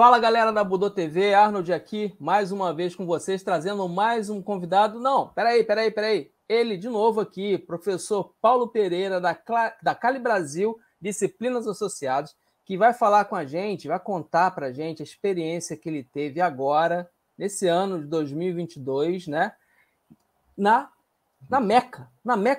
Fala, galera da Budô TV, Arnold aqui, mais uma vez com vocês, trazendo mais um convidado. Não, peraí. Ele de novo aqui, professor Paulo Pereira, da Cali Brasil, Disciplinas Associadas, que vai falar com a gente, vai contar pra gente a experiência que ele teve agora, nesse ano de 2022, né? Na Meca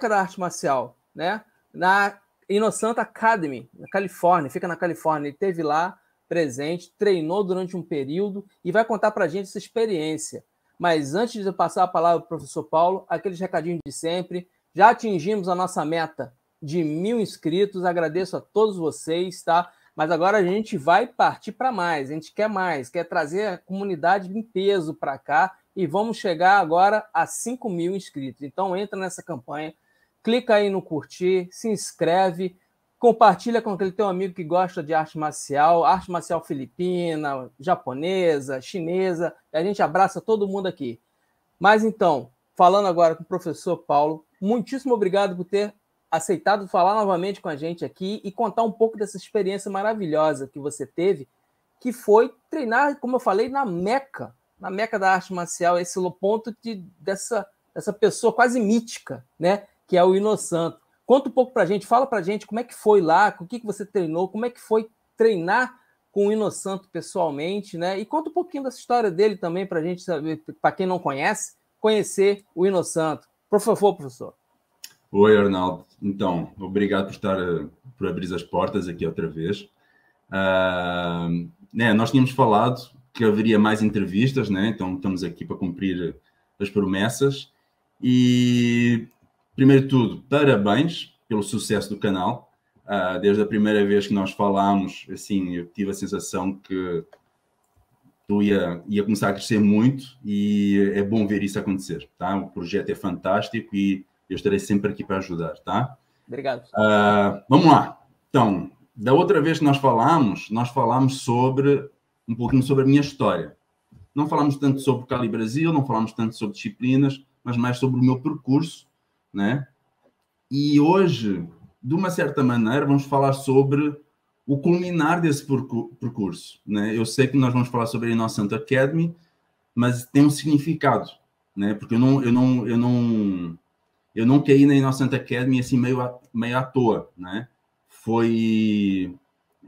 da arte marcial, né? Na Innocent Academy, na Califórnia, fica na Califórnia. Ele esteve lá, presente, treinou durante um período e vai contar para a gente essa experiência. Mas antes de passar a palavra para o professor Paulo, aqueles recadinhos de sempre. Já atingimos a nossa meta de 1.000 inscritos, agradeço a todos vocês, tá? Mas agora a gente vai partir para mais, a gente quer mais, quer trazer a comunidade em peso para cá e vamos chegar agora a 5.000 inscritos. Então entra nessa campanha, clica aí no curtir, se inscreve, compartilha com aquele teu amigo que gosta de arte marcial filipina, japonesa, chinesa, e a gente abraça todo mundo aqui. Mas então, falando agora com o professor Paulo, muitíssimo obrigado por ter aceitado falar novamente com a gente aqui e contar um pouco dessa experiência maravilhosa que você teve, que foi treinar, como eu falei, na Meca da arte marcial, esse ponto dessa pessoa quase mítica, né, que é o Innocent. Conta um pouco pra gente, fala pra gente como é que foi lá, com o que você treinou, como é que foi treinar com o Innocent pessoalmente, né? E conta um pouquinho dessa história dele também pra gente saber, para quem não conhece, conhecer o Innocent. Por favor, professor. Oi, Arnaldo. Então, obrigado por abrir as portas aqui outra vez. Nós tínhamos falado que haveria mais entrevistas, né? Então estamos aqui para cumprir as promessas. E, primeiro de tudo, parabéns pelo sucesso do canal. Desde a primeira vez que nós falámos, assim, eu tive a sensação que tu ia começar a crescer muito e é bom ver isso acontecer, tá? O projeto é fantástico e eu estarei sempre aqui para ajudar, tá? Obrigado. Vamos lá. Então, da outra vez que nós falámos um pouquinho sobre a minha história. Não falámos tanto sobre Cali Brasil, não falámos tanto sobre disciplinas, mas mais sobre o meu percurso, né? E hoje, de uma certa maneira, vamos falar sobre o culminar desse percurso, né? Eu sei que nós vamos falar sobre a Innocent Academy, mas tem um significado, né? Porque eu não caí na Innocent Academy assim meio à toa, né?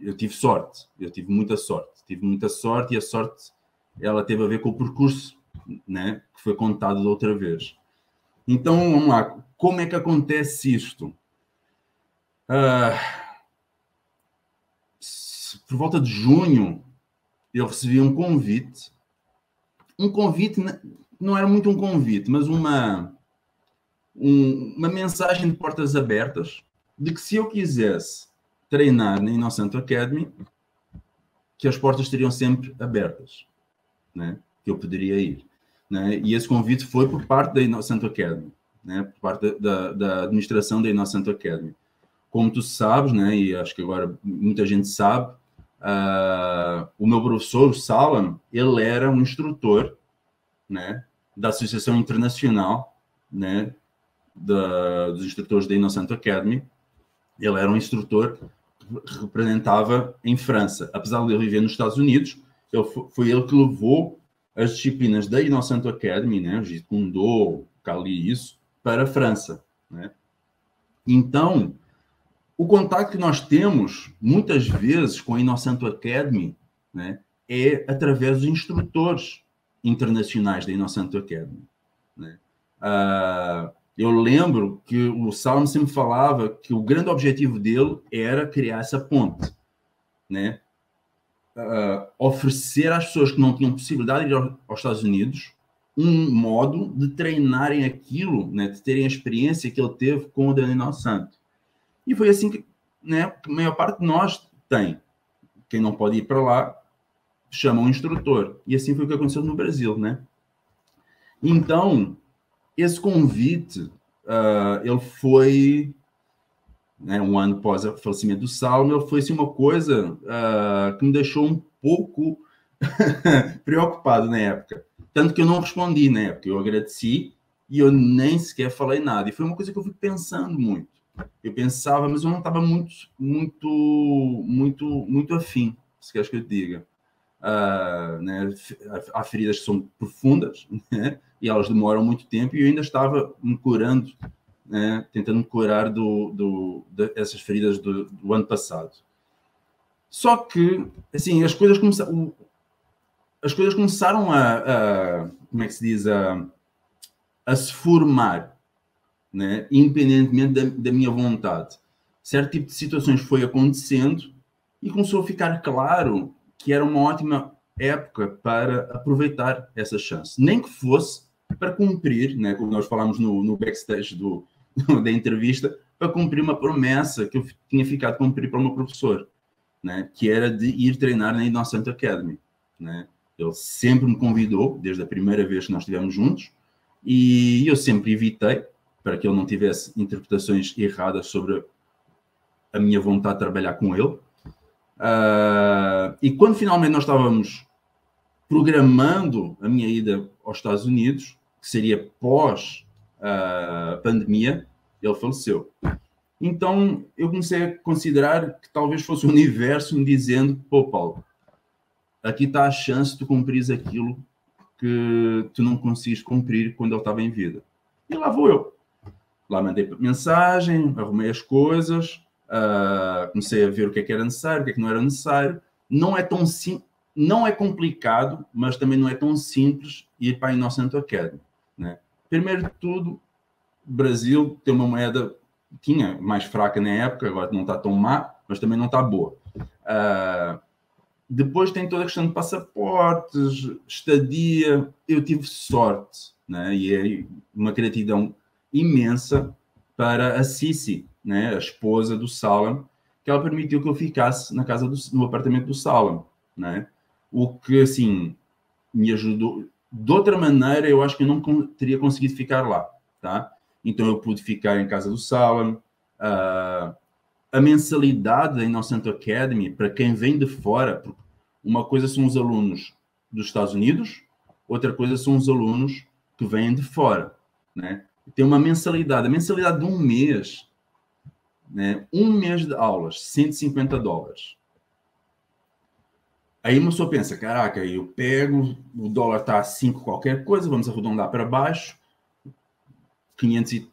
Eu tive sorte, eu tive muita sorte e a sorte ela teve a ver com o percurso, né? Que foi contado da outra vez. Então, vamos lá. Como é que acontece isto? Por volta de junho, eu recebi um convite. Um convite, não era muito um convite, mas uma mensagem de portas abertas de que se eu quisesse treinar na Innocent Academy, que as portas estariam sempre abertas, né? Que eu poderia ir. Né? E esse convite foi por parte da Innocent Academy, né? Por parte da administração da Innocent Academy. Como tu sabes, né? E acho que agora muita gente sabe, o meu professor, o Salam, ele era um instrutor, né? Da Associação Internacional, né? Dos instrutores da Innocent Academy. Ele era um instrutor que representava em França. Apesar de ele viver nos Estados Unidos, foi ele que levou as disciplinas da Innocent Academy, né, o Jeet Kune Do, Kali, isso, para a França, né? Então, o contato que nós temos, muitas vezes, com a Innocent Academy, né, é através dos instrutores internacionais da Innocent Academy, né? Eu lembro que o Salam sempre falava que o grande objetivo dele era criar essa ponte, né? Oferecer às pessoas que não tinham possibilidade de ir aos Estados Unidos um modo de treinarem aquilo, né? De terem a experiência que ele teve com o Daniel Santos. E foi assim que, né, a maior parte de nós tem. Quem não pode ir para lá, chama um instrutor. E assim foi o que aconteceu no Brasil, né? Então, esse convite, ele foi, né, um ano após o falecimento do Salmo, ele foi assim, uma coisa que me deixou um pouco preocupado na época. Tanto que eu não respondi na época. Eu agradeci e eu nem sequer falei nada. E foi uma coisa que eu fui pensando muito. Eu pensava, mas eu não estava muito afim, se queres que eu te diga. né? Há feridas que são profundas, né? E elas demoram muito tempo, e eu ainda estava me curando, né? Tentando me curar dessas feridas do ano passado. Só que, assim, as coisas começaram como é que se diz, a se formar, né? Independentemente da minha vontade. Certo tipo de situações foi acontecendo e começou a ficar claro que era uma ótima época para aproveitar essa chance. Nem que fosse para cumprir, né? Como nós falámos no backstage da entrevista, para cumprir uma promessa que eu tinha ficado de cumprir para o meu professor, né? Que era de ir treinar na Innocent Academy, né? Ele sempre me convidou, desde a primeira vez que nós estivemos juntos, e eu sempre evitei, para que ele não tivesse interpretações erradas sobre a minha vontade de trabalhar com ele. E quando finalmente nós estávamos programando a minha ida aos Estados Unidos, que seria pós pandemia, ele faleceu. Então eu comecei a considerar que talvez fosse o universo me dizendo: pô, Paulo, aqui está a chance de tu cumprires aquilo que tu não conseguiste cumprir quando ele estava em vida. E lá vou eu. Lá mandei mensagem, arrumei as coisas, comecei a ver o que é que era necessário, o que é que não era necessário. Não é tão simples, não é complicado, mas também não é tão simples ir para a Innocent Academy, né? Primeiro de tudo, o Brasil tem uma moeda, tinha mais fraca na época, agora não está tão má, mas também não está boa. Depois tem toda a questão de passaportes, estadia. Eu tive sorte, né? E é uma gratidão imensa para a Cici, né? A esposa do Salam, que ela permitiu que eu ficasse no apartamento do Salam, né? O que, assim, me ajudou. De outra maneira, eu acho que eu não teria conseguido ficar lá, tá? Então eu pude ficar em casa do Salam. A mensalidade da Innocent Academy, para quem vem de fora, porque uma coisa são os alunos dos Estados Unidos, outra coisa são os alunos que vêm de fora, né? Tem uma mensalidade, a mensalidade de um mês, né? Um mês de aulas, $150. Aí uma pessoa pensa: caraca, eu pego, o dólar está a 5 qualquer coisa, vamos arredondar para baixo, 500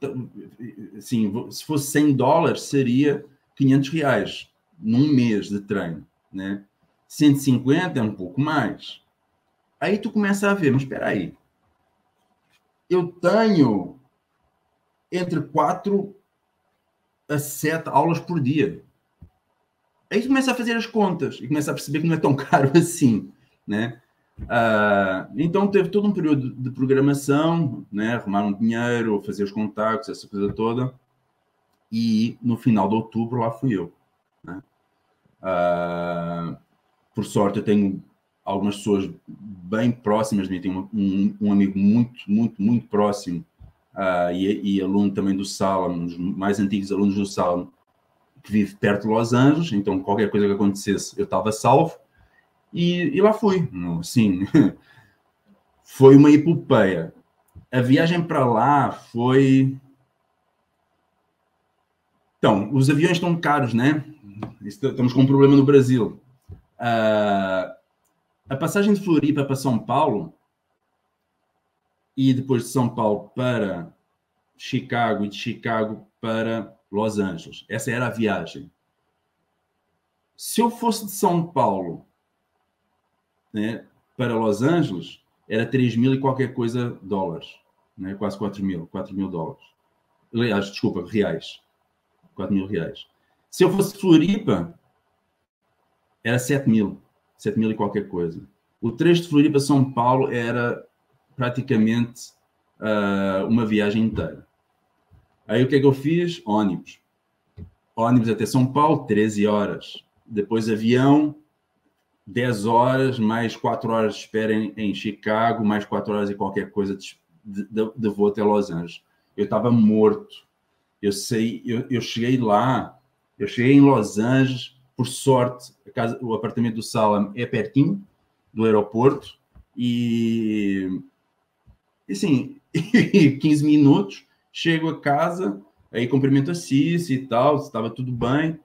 assim, se fosse $100, seria R$500 num mês de treino, né? 150 é um pouco mais. Aí tu começa a ver, mas espera aí, eu tenho entre 4 a 7 aulas por dia. Aí tu começa a fazer as contas e começa a perceber que não é tão caro assim, né? Então teve todo um período de programação, né? Arrumar um dinheiro, fazer os contactos, essa coisa toda. E no final de outubro lá fui eu, né? Por sorte eu tenho algumas pessoas bem próximas de mim. Tenho um amigo muito próximo, e aluno também do Salam, um dos mais antigos alunos do Salam, que vive perto de Los Angeles. Então qualquer coisa que acontecesse eu estava salvo, e lá fui. Assim, foi uma epopeia. A viagem para lá foi... Então, os aviões estão caros, né? Estamos com um problema no Brasil. A passagem de Floripa para São Paulo e depois de São Paulo para Chicago e de Chicago para Los Angeles. Essa era a viagem. Se eu fosse de São Paulo, né, para Los Angeles, era 3.000 e qualquer coisa dólares, né? Quase 4.000 dólares. Aliás, desculpa, reais. 4.000 reais. Se eu fosse de Floripa, era 7.000 e qualquer coisa. O trecho de Floripa a São Paulo era praticamente uma viagem inteira. Aí o que é que eu fiz? Ônibus até São Paulo, 13 horas. Depois avião, 10 horas, mais 4 horas de espera em Chicago, mais 4 horas e qualquer coisa de voo até Los Angeles. Eu estava morto. Eu cheguei lá, eu cheguei em Los Angeles, por sorte, o apartamento do Salam é pertinho do aeroporto, e assim, 15 minutos, chego a casa, aí cumprimento a Cici e tal, estava tudo bem.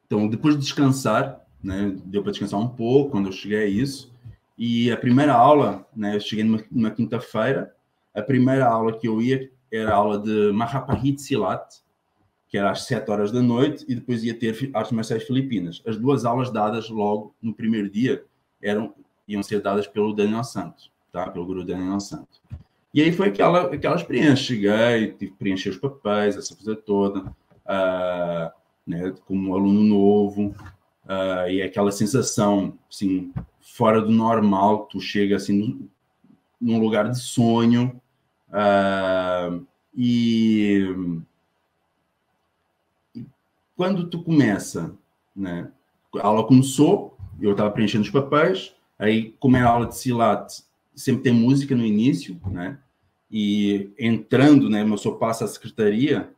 Então, depois de descansar, né? Deu para descansar um pouco quando eu cheguei a isso. E a primeira aula, né? Eu cheguei numa quinta-feira, a primeira aula que eu ia era a aula de Mahaparit Silat, que era às 7 horas da noite, e depois ia ter artes marciais filipinas. As duas aulas dadas logo no primeiro dia iam ser dadas pelo Daniel Santos, tá? Pelo Guru Daniel Santos. E aí foi aquela experiência. Cheguei, tive que preencher os papéis, essa coisa toda, né, como um aluno novo, e aquela sensação, assim, fora do normal, tu chega assim num lugar de sonho, e quando tu começa, né, a aula começou, eu estava preenchendo os papéis, aí como é a aula de Silat, sempre tem música no início, né, e entrando, né, eu só passo a secretaria,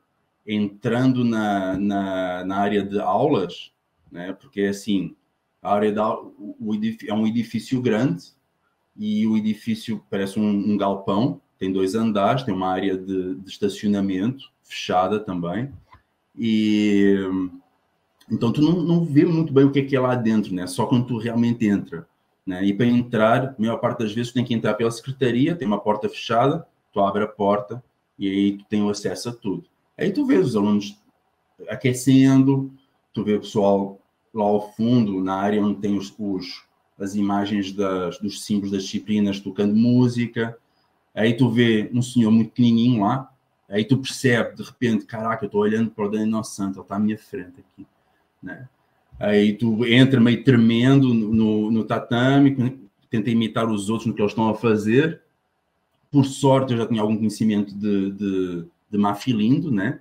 entrando na área de aulas, né, porque assim, a área é um edifício grande, e o edifício parece um galpão, tem 2 andares, tem uma área de estacionamento fechada também, e então tu não vê muito bem o que é lá dentro, né? Só quando tu realmente entra, né? E para entrar, a maior parte das vezes tu tem que entrar pela secretaria, tem uma porta fechada, tu abre a porta e aí tu tem o acesso a tudo. Aí tu vês os alunos aquecendo, tu vê o pessoal lá ao fundo, na área onde tem as imagens dos símbolos das disciplinas tocando música. Aí tu vê um senhor muito pequenininho lá, aí tu percebes, de repente, caraca, eu estou olhando para o Daniel Santos, ele está à minha frente aqui, né? Aí tu entra meio tremendo no tatame, tenta imitar os outros no que eles estão a fazer. Por sorte, eu já tinha algum conhecimento de Mafilindo, né?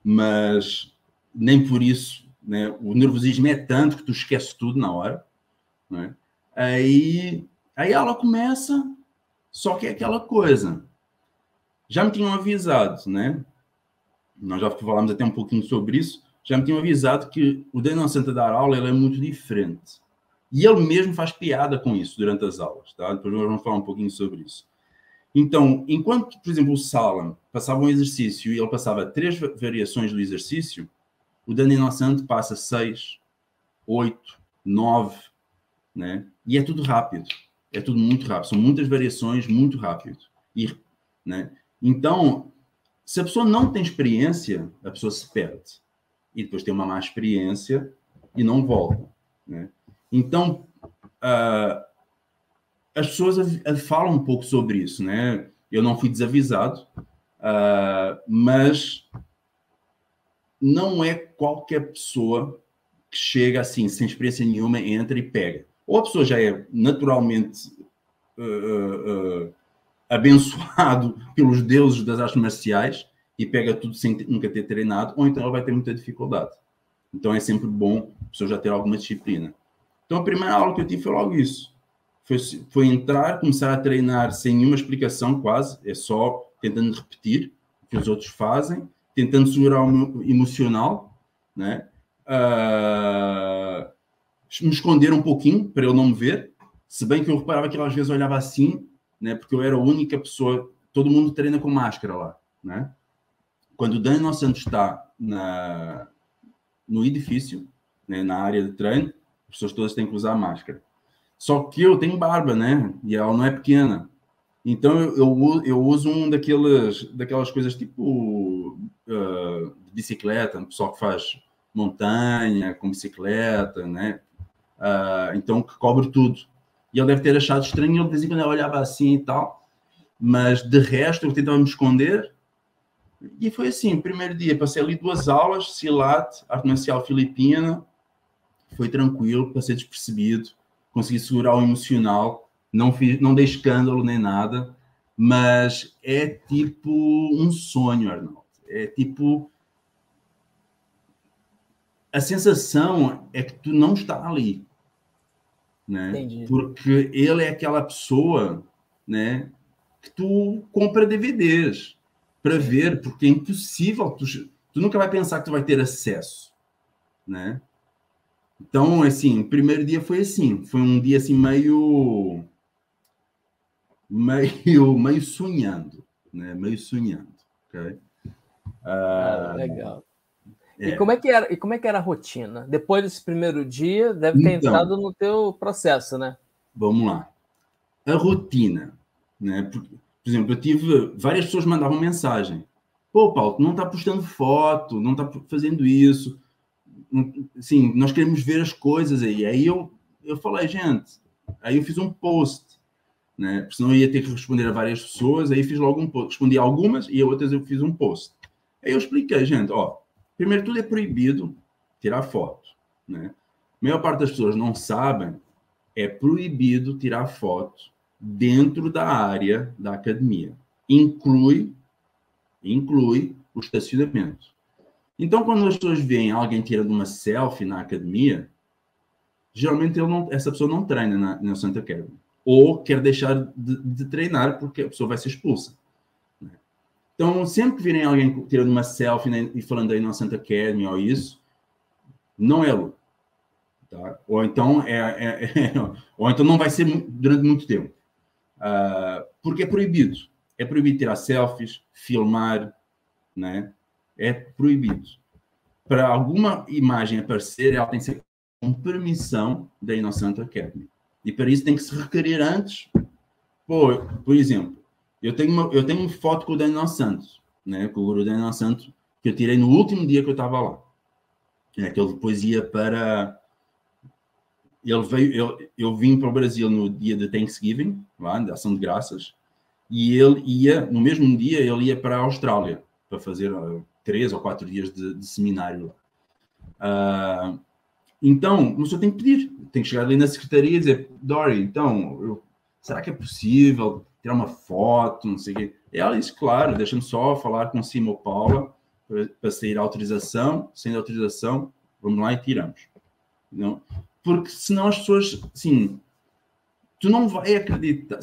Mas nem por isso, né? O nervosismo é tanto que tu esqueces tudo na hora, né? Aí a aula começa, só que é aquela coisa. Já me tinham avisado, né? Nós já falámos até um pouquinho sobre isso. Já me tinham avisado que o Daniel Santos a dar aula ele é muito diferente. E ele mesmo faz piada com isso durante as aulas, tá? Depois nós vamos falar um pouquinho sobre isso. Então, enquanto, por exemplo, o Salam passava um exercício e ele passava 3 variações do exercício, o Daniel Santos passa 6, 8, 9, né? E é tudo rápido. É tudo muito rápido. São muitas variações, muito rápido. Né? Então, se a pessoa não tem experiência, a pessoa se perde. E depois tem uma má experiência e não volta, né? Então, as pessoas falam um pouco sobre isso, né? Eu não fui desavisado, mas não é qualquer pessoa que chega assim, sem experiência nenhuma, entra e pega. Ou a pessoa já é naturalmente abençoado pelos deuses das artes marciais e pega tudo sem nunca ter treinado, ou então ela vai ter muita dificuldade. Então é sempre bom a pessoa já ter alguma disciplina. Então a primeira aula que eu tive foi logo isso. Foi entrar, começar a treinar sem nenhuma explicação quase, é só tentando repetir o que os outros fazem, tentando segurar o meu emocional, né? Me esconder um pouquinho para ele não me ver, se bem que eu reparava que ele às vezes olhava assim, né? Porque eu era a única pessoa, todo mundo treina com máscara lá, né? Quando o Daniel Santos está no edifício, né, na área de treino, as pessoas todas têm que usar máscara. Só que eu tenho barba, né? E ela não é pequena. Então eu uso daquelas coisas tipo bicicleta, o pessoal que faz montanha com bicicleta, né? Então que cobre tudo. E ele deve ter achado estranho, ele de vez em quando ele olhava assim e tal, mas de resto eu tentava me esconder. E foi assim, primeiro dia, passei ali 2 aulas, Silat, arte marcial filipina, foi tranquilo, passei despercebido, consegui segurar o emocional, não dei escândalo nem nada, mas é tipo um sonho, Arnaldo. É tipo... A sensação é que tu não está ali, né? Entendi. Porque ele é aquela pessoa, né, que tu compra DVDs para ver, porque é impossível, tu nunca vai pensar que tu vai ter acesso, né? Então, assim, o primeiro dia foi assim, foi um dia assim meio sonhando, né? Meio sonhando, ok? Legal. E como é que era a rotina? Depois desse primeiro dia, deve ter Então, entrado no teu processo, né? vamos lá. A rotina, né? Por exemplo, eu tive várias pessoas que mandavam mensagem. Pô, Paulo, tu não está postando foto, não está fazendo isso. Sim, nós queremos ver as coisas aí. Aí eu falei, gente, aí eu fiz um post, né? Porque senão eu ia ter que responder a várias pessoas, aí fiz logo um post. Respondi a algumas e a outras eu fiz um post. Aí eu expliquei, gente, ó, primeiro tudo é proibido tirar foto, né? A maior parte das pessoas não sabem, é proibido tirar foto dentro da área da academia. Inclui o estacionamento. Então, quando as pessoas veem alguém tirando uma selfie na academia, geralmente essa pessoa não treina na Santa Academy. Ou quer deixar de treinar porque a pessoa vai ser expulsa. Então, sempre que virem alguém tirando uma selfie e falando aí na Santa Academy ou isso, não é lucro. Tá? Ou então ou então não vai ser durante muito tempo. Porque é proibido. É proibido tirar selfies, filmar, né? É proibido. Para alguma imagem aparecer, ela tem que ser com permissão da Innocent Academy. E para isso tem que se requerer antes. Por exemplo, eu tenho uma foto com o Daniel Santos, né? Com o guru Daniel Santos, que eu tirei no último dia que eu estava lá. É que ele depois ia para... Eu vim para o Brasil no dia de Thanksgiving, lá, de Ação de Graças, e ele ia, no mesmo dia, ele ia para a Austrália, para fazer 3 ou 4 dias de seminário lá. Então, você tem que pedir, tem que chegar ali na secretaria e dizer, Dory, então, será que é possível tirar uma foto, não sei o quê? E ela disse, claro, deixa-me só falar com o Simão Paula para sair a autorização, sem autorização, vamos lá e tiramos. Não? Porque senão as pessoas, assim, tu não vai acreditar.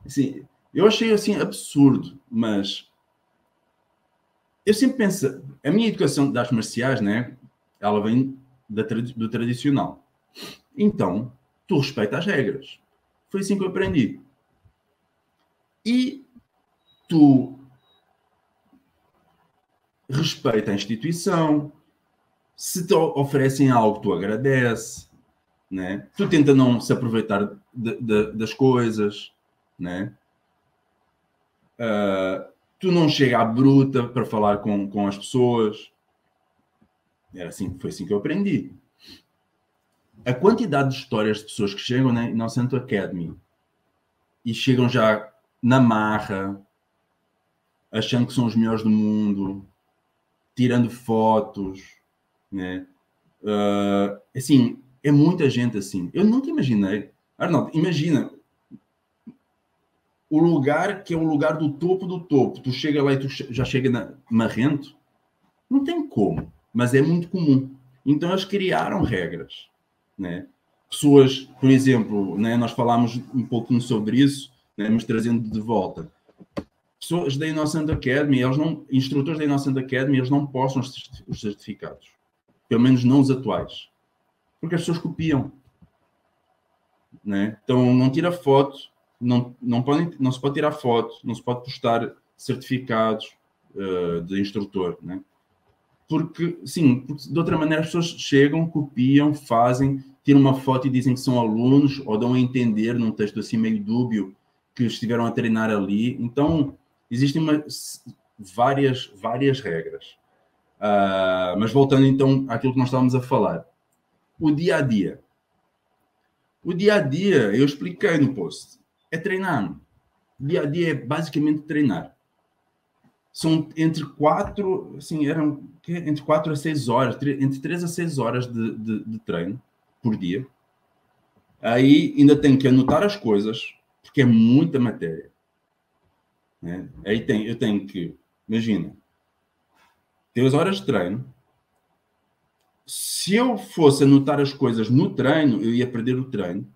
Assim, eu achei assim absurdo, mas eu sempre penso, a minha educação das artes marciais, né, ela vem do tradicional. Então, tu respeita as regras. Foi assim que eu aprendi. E tu respeita a instituição. Se te oferecem algo, tu agradece, né? Tu tenta não se aproveitar das coisas, né? Tu não chega à bruta para falar com as pessoas. Foi assim que eu aprendi. A quantidade de histórias de pessoas que chegam na Innocent Academy e chegam já na marra, achando que são os melhores do mundo, tirando fotos, né? Assim, é muita gente assim. Eu nunca imaginei. Arnaldo, imagina o lugar que é o lugar do topo do topo. Tu chega lá e tu já chega marrento. Não tem como, mas é muito comum. Então eles criaram regras, né? Pessoas, por exemplo, né, nós falámos um pouquinho sobre isso, né, mas trazendo de volta. Pessoas da Innocent Academy, instrutores da Innocent Academy, eles não postam os certificados. Pelo menos não os atuais. Porque as pessoas copiam. Né? Então, não tira foto, não se pode tirar foto, não se pode postar certificados de instrutor. Né? Porque de outra maneira as pessoas chegam, copiam, fazem, tiram uma foto e dizem que são alunos, ou dão a entender num texto assim meio dúbio que estiveram a treinar ali. Então, existem várias regras. Mas voltando então àquilo que nós estávamos a falar. O dia a dia. O dia a dia, eu expliquei no post, é treinar. O dia a dia é basicamente treinar. São entre 4 a 6 horas, entre 3 a 6 horas de treino por dia. Aí ainda tenho que anotar as coisas, porque é muita matéria. Né? Aí eu tenho que, imagina, 3 horas de treino. Se eu fosse anotar as coisas no treino, eu ia perder o treino,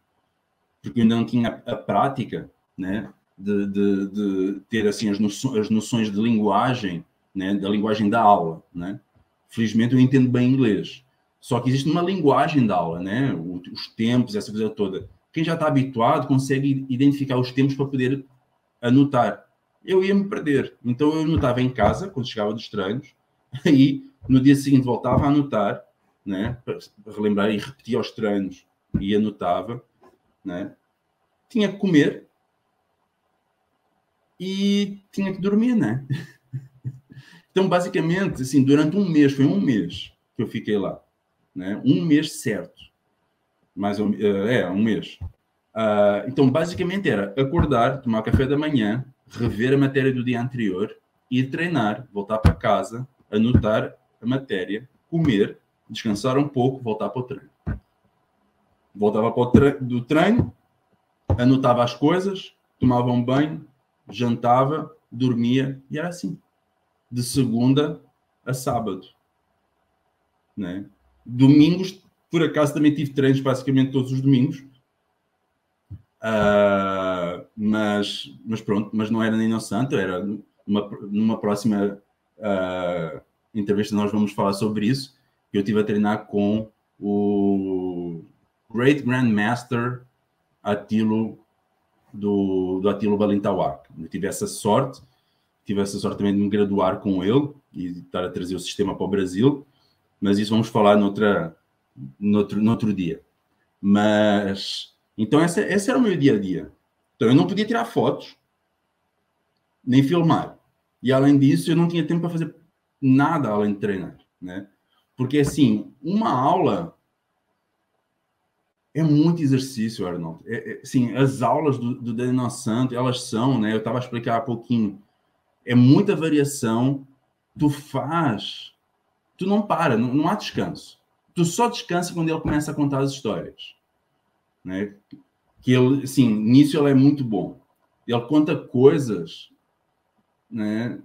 porque eu ainda não tinha a prática, né, de ter assim as noções de linguagem, né, da linguagem da aula, né? Felizmente eu entendo bem inglês. Só que existe uma linguagem da aula, né? Os tempos, essa coisa toda. Quem já está habituado consegue identificar os tempos para poder anotar. Eu ia me perder. Então eu anotava em casa, quando chegava dos treinos, Aí, no dia seguinte, voltava a anotar, né? Para relembrar, e repetia os treinos e anotava, né? Tinha que comer e tinha que dormir, né? Então, basicamente, assim, durante um mês, foi um mês que eu fiquei lá, né? Um mês certo. Um mês. Então, basicamente era acordar, tomar café da manhã, rever a matéria do dia anterior, ir treinar, voltar para casa, anotar a matéria, comer, descansar um pouco, voltar para o treino. Voltava para do treino, anotava as coisas, tomava um banho, jantava, dormia, e era assim. De segunda a sábado. Né? Domingos, por acaso, também tive treinos basicamente todos os domingos. Mas pronto, mas não era nem no Santo, era numa próxima entrevista nós vamos falar sobre isso. Eu estive a treinar com o Great Grandmaster Attilo do Attilo Balintawak. Eu tive essa sorte também de me graduar com ele e de estar a trazer o sistema para o Brasil, mas isso vamos falar noutro dia. Mas então esse era o meu dia a dia. Então eu não podia tirar fotos nem filmar, e além disso eu não tinha tempo para fazer nada além de treinar, né? Porque assim, uma aula é muito exercício, Arnold. Assim, as aulas do Daniel Santo, elas são, né? Eu estava a explicar há pouquinho, é muita variação. Tu não para, não há descanso. Tu só descansa quando ele começa a contar as histórias, né? Que ele, assim, nisso ele é muito bom. Ele conta coisas, né?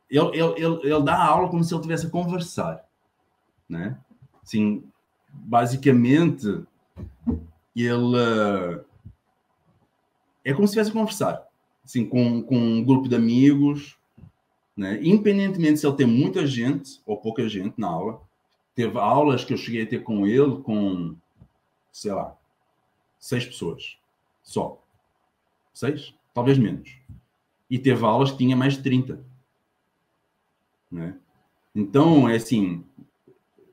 Ele dá a aula como se ele estivesse a conversar, né? Assim, basicamente, ele é como se estivesse a conversar, assim, com um grupo de amigos, né? Independentemente se ele tem muita gente ou pouca gente na aula. Teve aulas que eu cheguei a ter com ele com, sei lá, 6 pessoas só. 6? Talvez menos. E teve aulas que tinha mais de 30. Né? Então, é assim,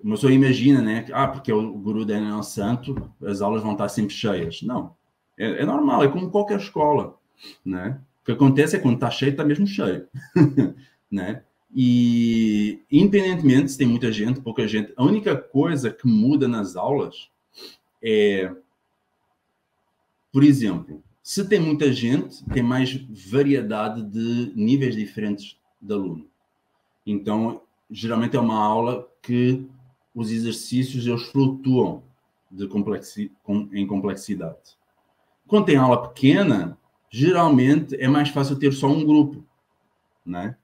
uma pessoa imagina, né? Porque é o guru Daniel Santo, as aulas vão estar sempre cheias. Não. É normal, é como qualquer escola. Né? O que acontece é que quando está cheio, está mesmo cheio. Né? E, independentemente se tem muita gente, pouca gente, a única coisa que muda nas aulas é, por exemplo, se tem muita gente, tem mais variedade de níveis diferentes de aluno. Então, geralmente é uma aula que os exercícios eles flutuam em complexidade. Quando tem aula pequena, geralmente é mais fácil ter só um grupo, né?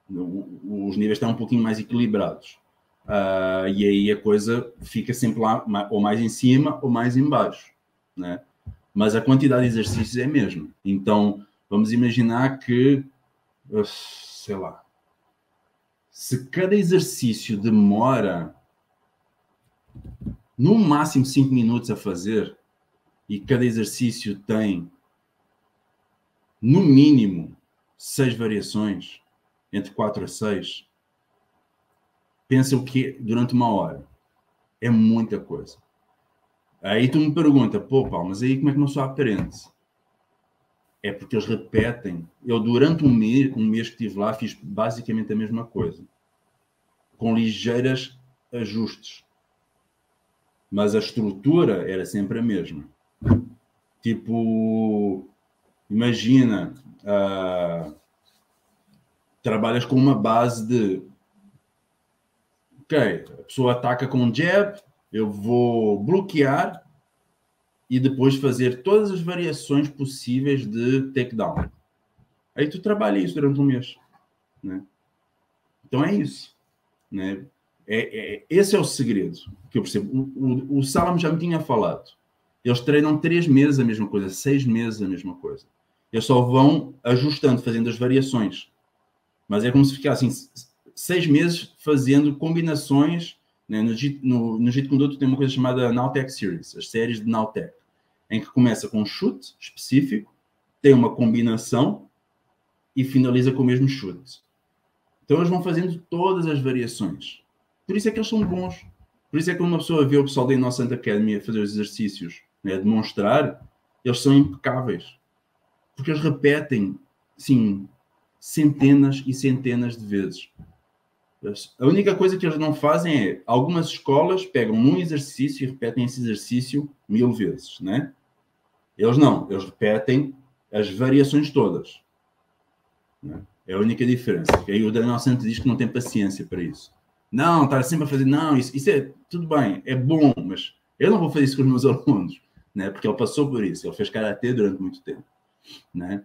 Os níveis estão um pouquinho mais equilibrados. E aí a coisa fica sempre lá, ou mais em cima ou mais em baixo, né? Mas a quantidade de exercícios é a mesma. Então, vamos imaginar que, sei lá, se cada exercício demora no máximo 5 minutos a fazer, e cada exercício tem no mínimo 6 variações, entre 4 a 6, pensa o que durante uma hora. É muita coisa. Aí tu me pergunta, Paulo, mas aí como é que não só aprende? É porque eles repetem. Eu, durante um mês que estive lá, fiz basicamente a mesma coisa. Com ligeiros ajustes. Mas a estrutura era sempre a mesma. Tipo, imagina, trabalhas com uma base de ok, a pessoa ataca com um jab, eu vou bloquear e depois fazer todas as variações possíveis de takedown. Aí tu trabalha isso durante um mês. Né? Então é isso. Né? Esse é o segredo que eu percebo. O Salam já me tinha falado. Eles treinam 3 meses a mesma coisa, 6 meses a mesma coisa. Eles só vão ajustando, fazendo as variações. Mas é como se ficassem 6 meses fazendo combinações. Né? No Jeet Kune Do tu tem uma coisa chamada Nowtech Series, as séries de Nowtech, em que começa com um chute específico, tem uma combinação e finaliza com o mesmo chute. Então eles vão fazendo todas as variações. Por isso é que eles são bons. Por isso é que quando uma pessoa vê o pessoal da Innocent Academy a fazer os exercícios, né, a demonstrar, eles são impecáveis. Porque eles repetem, sim, centenas e centenas de vezes. A única coisa que eles não fazem é, algumas escolas pegam um exercício e repetem esse exercício 1000 vezes, né? Eles não, eles repetem as variações todas. Né? É a única diferença. Porque aí o Daniel Santos diz que não tem paciência para isso. Não, está sempre a fazer, não, isso é tudo bem, é bom, mas eu não vou fazer isso com os meus alunos, né? Porque ele passou por isso, ele fez karatê durante muito tempo, né?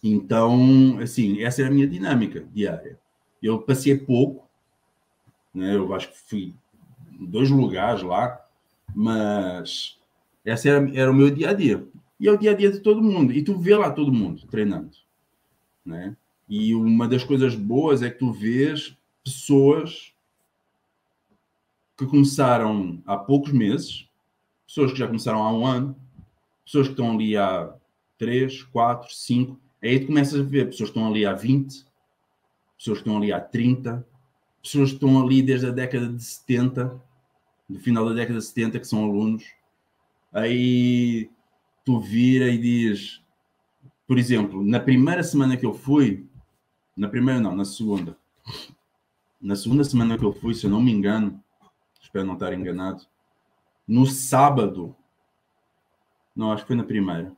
Então, assim, essa é a minha dinâmica diária. Eu passei pouco, né? Eu acho que fui em 2 lugares lá, mas essa era o meu dia a dia. E é o dia a dia de todo mundo. E tu vê lá todo mundo treinando, né? E uma das coisas boas é que tu vês pessoas que começaram há poucos meses, pessoas que já começaram há 1 ano, pessoas que estão ali há 3, 4, 5. Aí tu começas a ver pessoas que estão ali há 20, pessoas que estão ali há 30, pessoas que estão ali desde a década de 70, do final da década de 70, que são alunos. Aí tu vira e diz, por exemplo, na primeira semana que eu fui, na primeira não, na segunda. Na segunda semana que eu fui, se eu não me engano, espero não estar enganado, no sábado, não, acho que foi na primeira,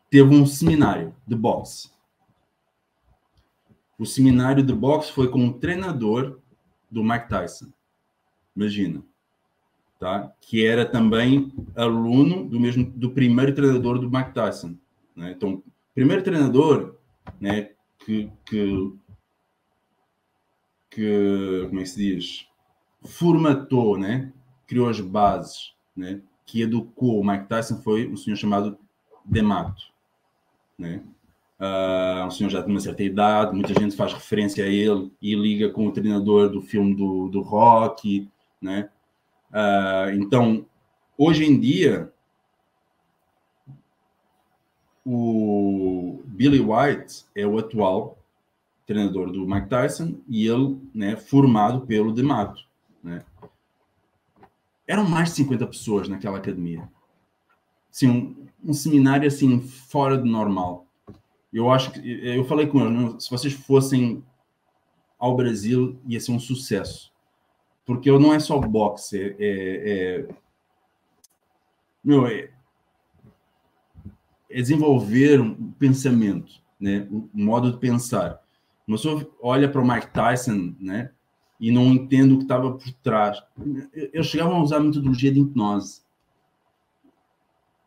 teve um seminário de boxe. O seminário de boxe foi com o treinador do Mike Tyson. Imagina. Tá? Que era também aluno do primeiro treinador do Mike Tyson. Né? Então, o primeiro treinador, né, que como é que se diz? Formatou, né? Criou as bases, né? Que educou o Mike Tyson foi um senhor chamado D'Amato, né? Um senhor já de uma certa idade, muita gente faz referência a ele e liga com o treinador do filme do Rocky, né? Então, hoje em dia, o Billy White é o atual treinador do Mike Tyson e ele, né, formado pelo D'Amato, né? Eram mais de 50 pessoas naquela academia. Assim, um seminário assim fora do normal. Eu acho que eu falei com eles, se vocês fossem ao Brasil ia ser um sucesso, porque não é só boxe, é desenvolver um pensamento, né, um modo de pensar. Uma pessoa olha para o Mike Tyson, né, e não entende o que estava por trás. Eles chegavam a usar a metodologia de hipnose.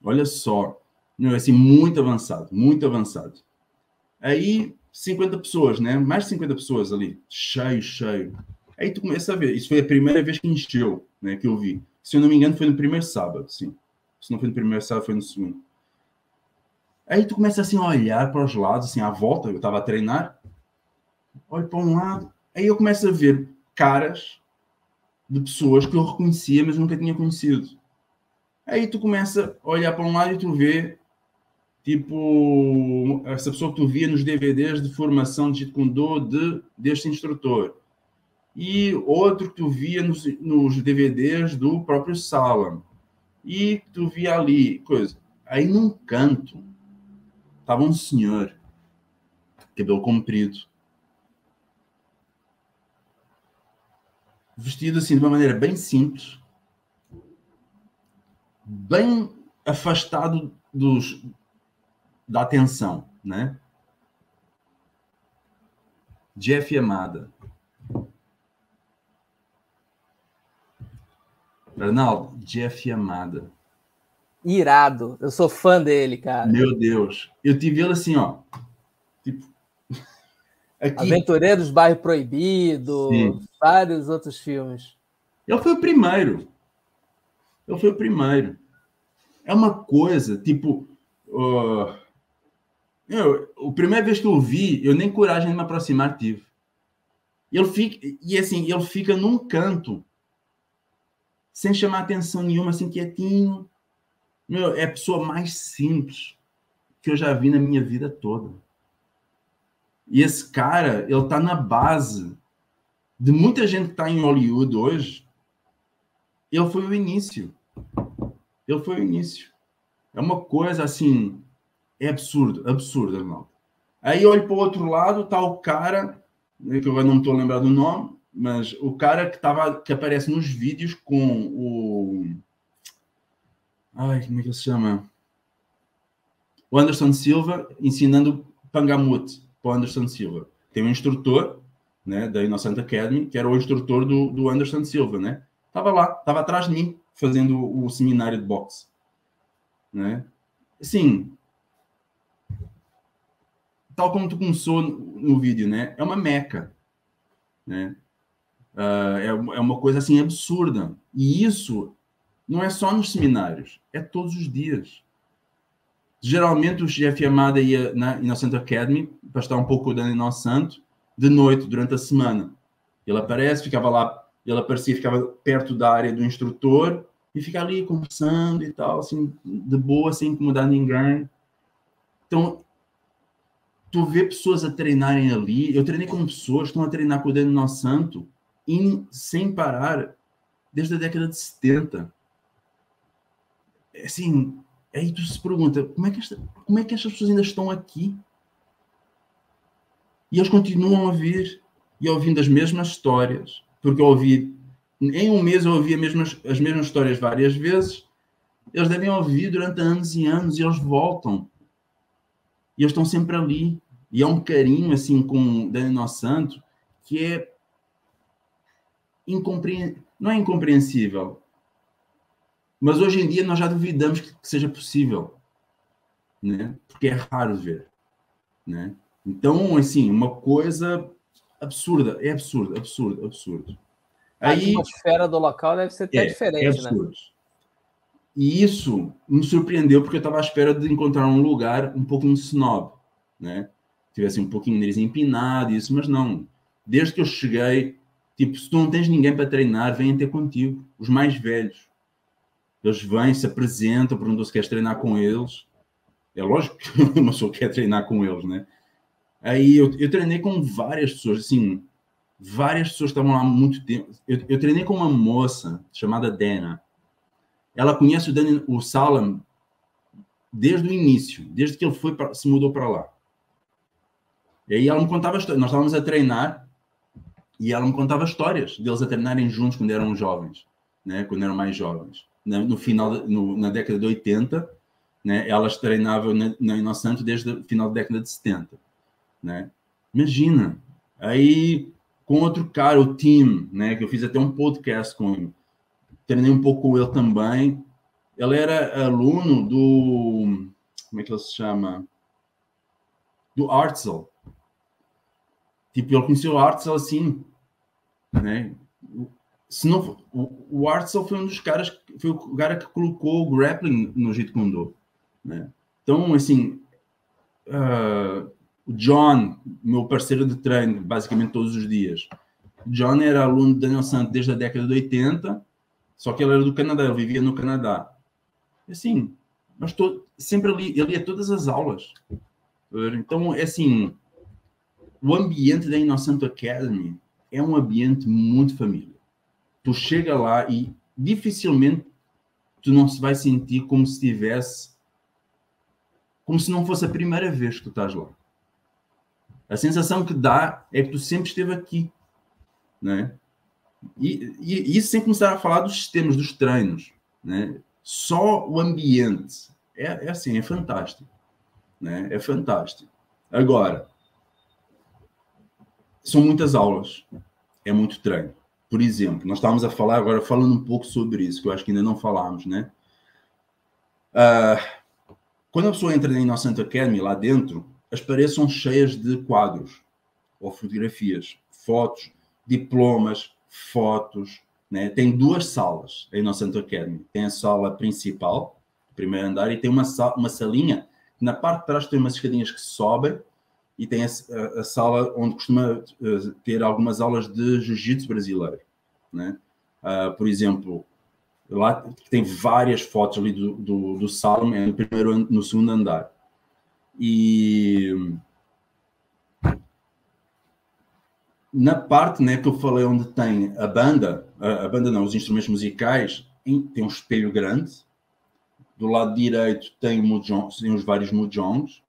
Olha só, assim, muito avançado, muito avançado. Aí, 50 pessoas, né? Mais de 50 pessoas ali, cheio. Aí tu começa a ver, isso foi a primeira vez que encheu, né, que eu vi. Se eu não me engano, foi no primeiro sábado, sim. Se não foi no primeiro sábado, foi no segundo. Aí tu começa assim a olhar para os lados, assim, à volta, eu estava a treinar, olho para um lado, aí eu começo a ver caras de pessoas que eu reconhecia, mas nunca tinha conhecido. Aí tu começa a olhar para um lado e tu vê, tipo, essa pessoa que tu via nos DVDs de formação de Jeet Kune Do deste instrutor. E outro que tu via nos DVDs do próprio Salam. E que tu via ali, coisa. Aí num canto, estava um senhor, cabelo comprido, vestido assim de uma maneira bem simples, bem afastado da atenção, né? Jeff Amada. Arnaldo, Jeff Amada. Irado. Eu sou fã dele, cara. Meu Deus. Eu tive ele assim, ó. Tipo, aqui. Aventureiros Bairro Proibido, Sim. Vários outros filmes. Ele foi o primeiro. É uma coisa, tipo... a primeira vez que eu vi, eu nem coragem de me aproximar tive. Ele fica num canto, sem chamar atenção nenhuma, assim, quietinho. É a pessoa mais simples que eu já vi na minha vida toda. E esse cara, ele está na base de muita gente que está em Hollywood hoje. Ele foi o início. Ele foi o início. É uma coisa assim, é absurdo, absurdo, Arnaldo. Aí olho para o outro lado, está o cara, que eu agora não me estou a lembrar do nome, mas o cara que aparece nos vídeos com o... Ai, como é que ele se chama? O Anderson Silva ensinando Pangamute para o Anderson Silva. Tem um instrutor, né, da Innocent Academy, que era o instrutor do Anderson Silva, né? Estava lá, estava atrás de mim, fazendo o seminário de boxe. Né? Assim, tal como tu começou no vídeo, né? É uma meca, né? É uma coisa assim absurda. E isso não é só nos seminários, é todos os dias. Geralmente o chefe Amada ia na Innocent Academy para estar um pouco com o Dani Nosso Santo de noite, durante a semana. Ele aparece, ficava lá, ele aparecia, ficava perto da área do instrutor e fica ali conversando e tal, assim, de boa, sem incomodar ninguém. Então, tu vê pessoas a treinarem ali. Eu treinei com pessoas que estão a treinar com o Dani Nosso Santo sem parar desde a década de 70. Assim, aí tu se pergunta, como é que estas pessoas ainda estão aqui? E eles continuam a vir e ouvindo as mesmas histórias. Porque eu ouvi, em um mês eu ouvi as mesmas histórias várias vezes. Eles devem ouvir durante anos e anos e eles voltam. E eles estão sempre ali. E é um carinho, assim, com o Dani Nosso Santo, que é não é incompreensível. Mas hoje em dia nós já duvidamos que seja possível. Né? Porque é raro ver. Né? Então, assim, uma coisa absurda. É absurdo, absurdo, absurdo. A atmosfera do local deve ser até diferente, né? E isso me surpreendeu, porque eu estava à espera de encontrar um lugar um pouquinho snob, né? Tivesse um pouquinho de nariz empinado, isso, mas não. Desde que eu cheguei, tipo, se tu não tens ninguém para treinar, vêm ter contigo. Os mais velhos. Eles vêm, se apresentam, perguntam se queres treinar com eles. É lógico que uma pessoa quer treinar com eles, né? Aí eu treinei com várias pessoas, assim, várias pessoas que estavam lá há muito tempo. Eu treinei com uma moça chamada Dana. Ela conhece o Salam desde o início, desde que ele se mudou para lá. E aí ela me contava histórias. Nós estávamos a treinar e ela me contava histórias deles a treinarem juntos quando eram jovens, né? Quando eram mais jovens. No final, na década de 80, né? Elas treinavam na Innocent desde o final da década de 70. Né? Imagina. Aí, com outro cara, o Tim, né? Que eu fiz até um podcast com ele. Treinei um pouco com ele também. Ele era aluno do... Como é que ele se chama? Do Artzel. Tipo, ele conheceu o Artzel assim, né? Se não, o Artzel foi um dos caras, foi o cara que colocou o grappling no Jeet Kune Do, né? Então, assim, o John, meu parceiro de treino, basicamente todos os dias. O John era aluno de Daniel Santos desde a década de 80, só que ele era do Canadá, ele vivia no Canadá. Assim, mas sempre ali, ele ia todas as aulas. Então, é assim, o ambiente da Innocent Academy é um ambiente muito família. Tu chega lá e dificilmente tu não se vai sentir como se tivesse, como se não fosse a primeira vez que tu estás lá. A sensação que dá é que tu sempre esteve aqui, né? E isso sem começar a falar dos sistemas, dos treinos, né? Só o ambiente é assim, é fantástico, né? É fantástico. Agora, são muitas aulas, é muito treino. Por exemplo, nós estávamos a falar agora, falando um pouco sobre isso, que eu acho que ainda não falámos, né? Quando a pessoa entra na Innocent Academy, lá dentro, as paredes são cheias de quadros ou fotografias, fotos, diplomas, fotos, né? Tem duas salas a Innocent Academy. Tem a sala principal, primeiro andar, e tem uma salinha que na parte de trás tem umas escadinhas que sobem, e tem a sala onde costuma ter algumas aulas de jiu-jitsu brasileiro, né? Por exemplo, lá tem várias fotos ali do Salom, no segundo andar. E Na parte, né, que eu falei onde tem a banda não, os instrumentos musicais, tem um espelho grande. Do lado direito tem os vários mujongs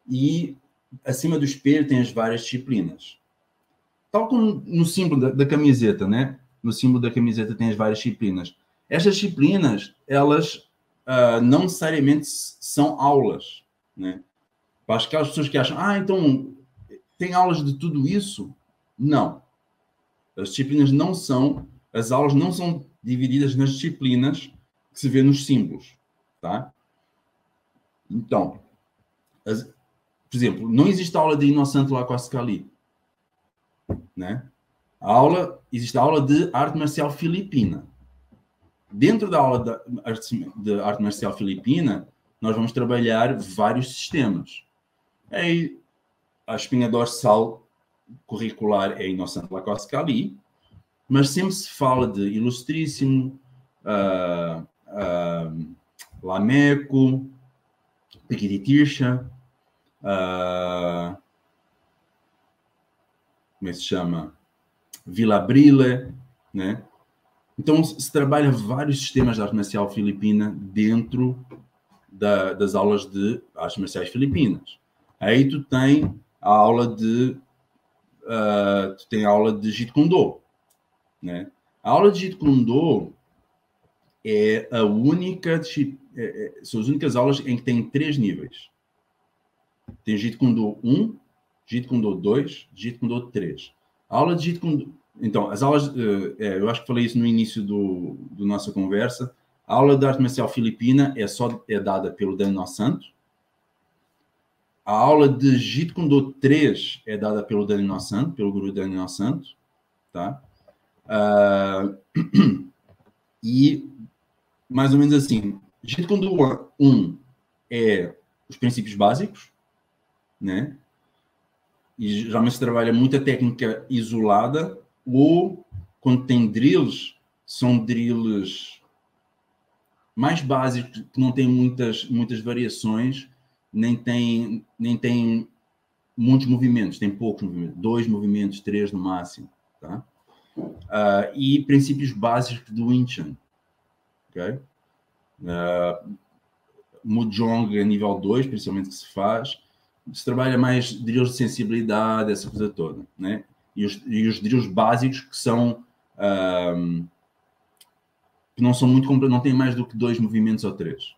e acima do espelho tem as várias disciplinas. Tal como no símbolo da camiseta, né? No símbolo da camiseta tem as várias disciplinas. Estas disciplinas, elas não necessariamente são aulas, né? Para aquelas pessoas que acham, então tem aulas de tudo isso? Não. As disciplinas não são, as aulas não são divididas nas disciplinas que se vê nos símbolos, tá? Então, por exemplo, não existe aula de Innocent Lacoste-Kali, né? Existe a aula de arte marcial filipina. Dentro da aula de arte marcial filipina, nós vamos trabalhar vários sistemas. Aí, a espinha dorsal curricular é Innocent Lacoste-Kali, mas sempre se fala de Ilustríssimo, Lameco, Piquititircha, como é que se chama? Villabrile, né? Então, se trabalha vários sistemas de arte marcial filipina dentro das aulas de artes marciais filipinas. Aí tu tem a aula de Jeet Kune Do, né? A aula de Jeet Kune Do é a única, são as únicas aulas em que tem 3 níveis. Tem Jeet Kune Do 1, Jeet Kune Do 2, Jeet Kune Do 3. A aula de Jeet Kune Do... Então, as aulas... eu acho que falei isso no início do nossa conversa. A aula de arte marcial filipina é dada pelo Daniel Santos. A aula de Jeet Kune Do 3 é dada pelo Daniel Santos, pelo guru Daniel Santos. Tá? E, mais ou menos assim, Jeet Kune Do 1 é os princípios básicos, né? E geralmente se trabalha muita técnica isolada, ou quando tem drills, são drills mais básicos, que não têm muitas variações, nem tem muitos movimentos, tem poucos movimentos, 2 movimentos, 3 no máximo, tá? E princípios básicos do Wing Chun, ok? Mujong a nível 2, principalmente que se faz, se trabalha mais drills de sensibilidade, essa coisa toda, né? E os drills básicos que são que não são muito complexos, não tem mais do que 2 movimentos ou 3.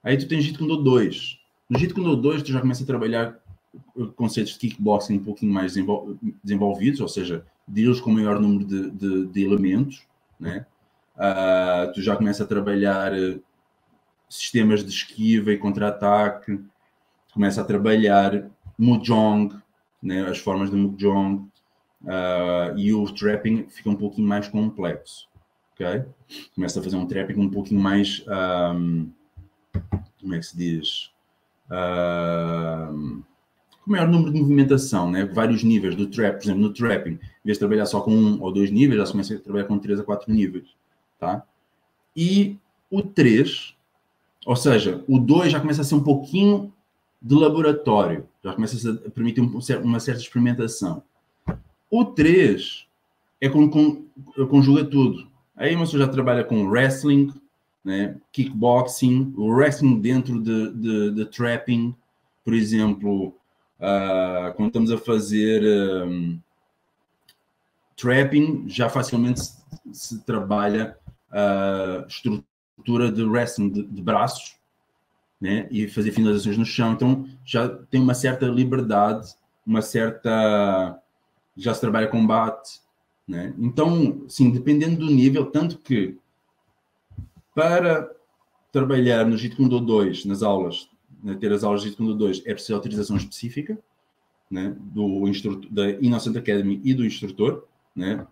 Aí tu tens Jeet Kune Do 2. No Jeet Kune Do 2 tu já começa a trabalhar conceitos de kickboxing um pouquinho mais desenvolvidos, ou seja, drills com maior número de elementos, né? Tu já começa a trabalhar sistemas de esquiva e contra-ataque, começa a trabalhar Mujong, né? As formas de Mujong, e o trapping fica um pouquinho mais complexo, ok? Começa a fazer um trapping um pouquinho mais, como é que se diz? Com maior número de movimentação, né? Vários níveis do trap, por exemplo, no trapping, em vez de trabalhar só com 1 ou 2 níveis, já se começa a trabalhar com 3 a 4 níveis, tá? E o 3, ou seja, o 2 já começa a ser um pouquinho de laboratório, já começa a permitir uma certa experimentação. O 3 é quando conjuga tudo. Aí uma pessoa já trabalha com wrestling, né? Kickboxing, o wrestling dentro de trapping, por exemplo, quando estamos a fazer trapping, já facilmente se trabalha a estrutura de wrestling de braços, né? E fazer finalizações no chão. Então já tem uma certa liberdade, já se trabalha combate, né? Então, sim, dependendo do nível, tanto que para trabalhar no Jeet Kune Do 2, nas aulas, né, ter as aulas de Jeet Kune Do 2, é preciso autorização específica, né, da Innocent Academy e do instrutor, né?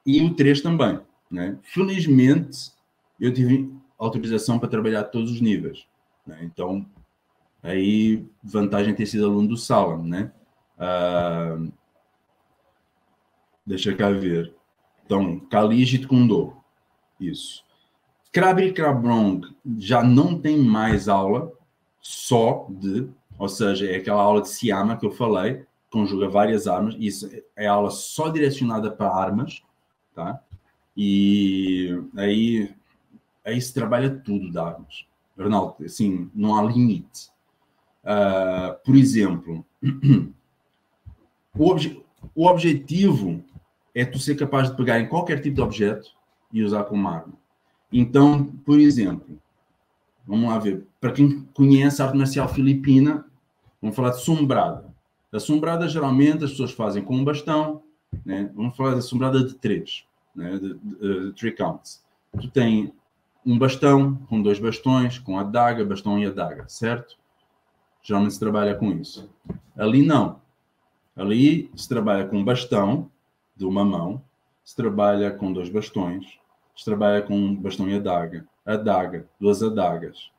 E o 3 também, né? Felizmente, eu tive autorização para trabalhar todos os níveis, né? Então, aí, vantagem ter sido aluno do Salam, né? Deixa cá ver. Então, Kali Jeet Kune Do. Isso. Krabi Krabrong já não tem mais aula ou seja, é aquela aula de Siyama que eu falei, conjuga várias armas, e isso é aula só direcionada para armas, tá? E aí se trabalha tudo de armas. Ronaldo, assim, não há limite. Por exemplo, o objetivo é tu ser capaz de pegar em qualquer tipo de objeto e usar como arma. Então, por exemplo, vamos lá ver, para quem conhece a arte marcial filipina, vamos falar de sombrada. A sombrada, geralmente, as pessoas fazem com um bastão, né? Vamos falar da sombrada de 3, né? de 3 counts. Tu tens um bastão, com 2 bastões, com a adaga, bastão e adaga, certo? Geralmente se trabalha com isso. Ali não. Ali se trabalha com um bastão de uma mão, se trabalha com 2 bastões, se trabalha com um bastão e adaga, 2 adagas,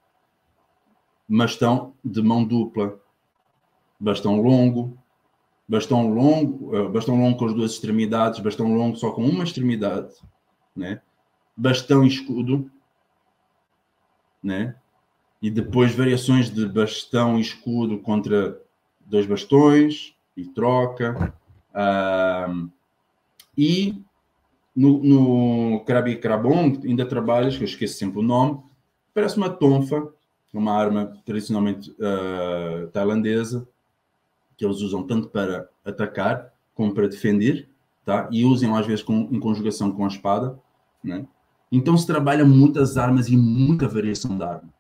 bastão de mão dupla, bastão longo com as 2 extremidades, bastão longo só com uma extremidade, né? Bastão e escudo, né? E depois variações de bastão e escudo contra 2 bastões e troca. E no Krabi Krabong ainda trabalhas, que eu esqueço sempre o nome, parece uma tonfa, uma arma tradicionalmente tailandesa, que eles usam tanto para atacar como para defender, tá? E usam às vezes em conjugação com a espada, né? Então se trabalha muitas armas e muita variação de arma,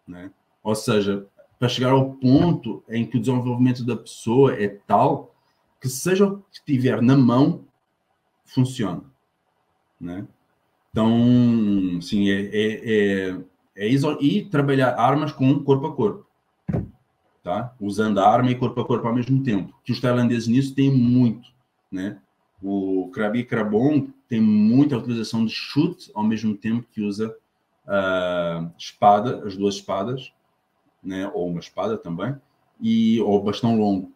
né? Ou seja, para chegar ao ponto em que o desenvolvimento da pessoa é tal que seja o que tiver na mão, funciona, né? Então, sim, isso. E trabalhar armas com corpo a corpo, tá? Usando a arma e corpo a corpo ao mesmo tempo. Que os tailandeses nisso têm muito, né? O Krabi Krabong tem muita utilização de chute ao mesmo tempo que usa espada, as 2 espadas, né? Ou uma espada também, ou bastão longo.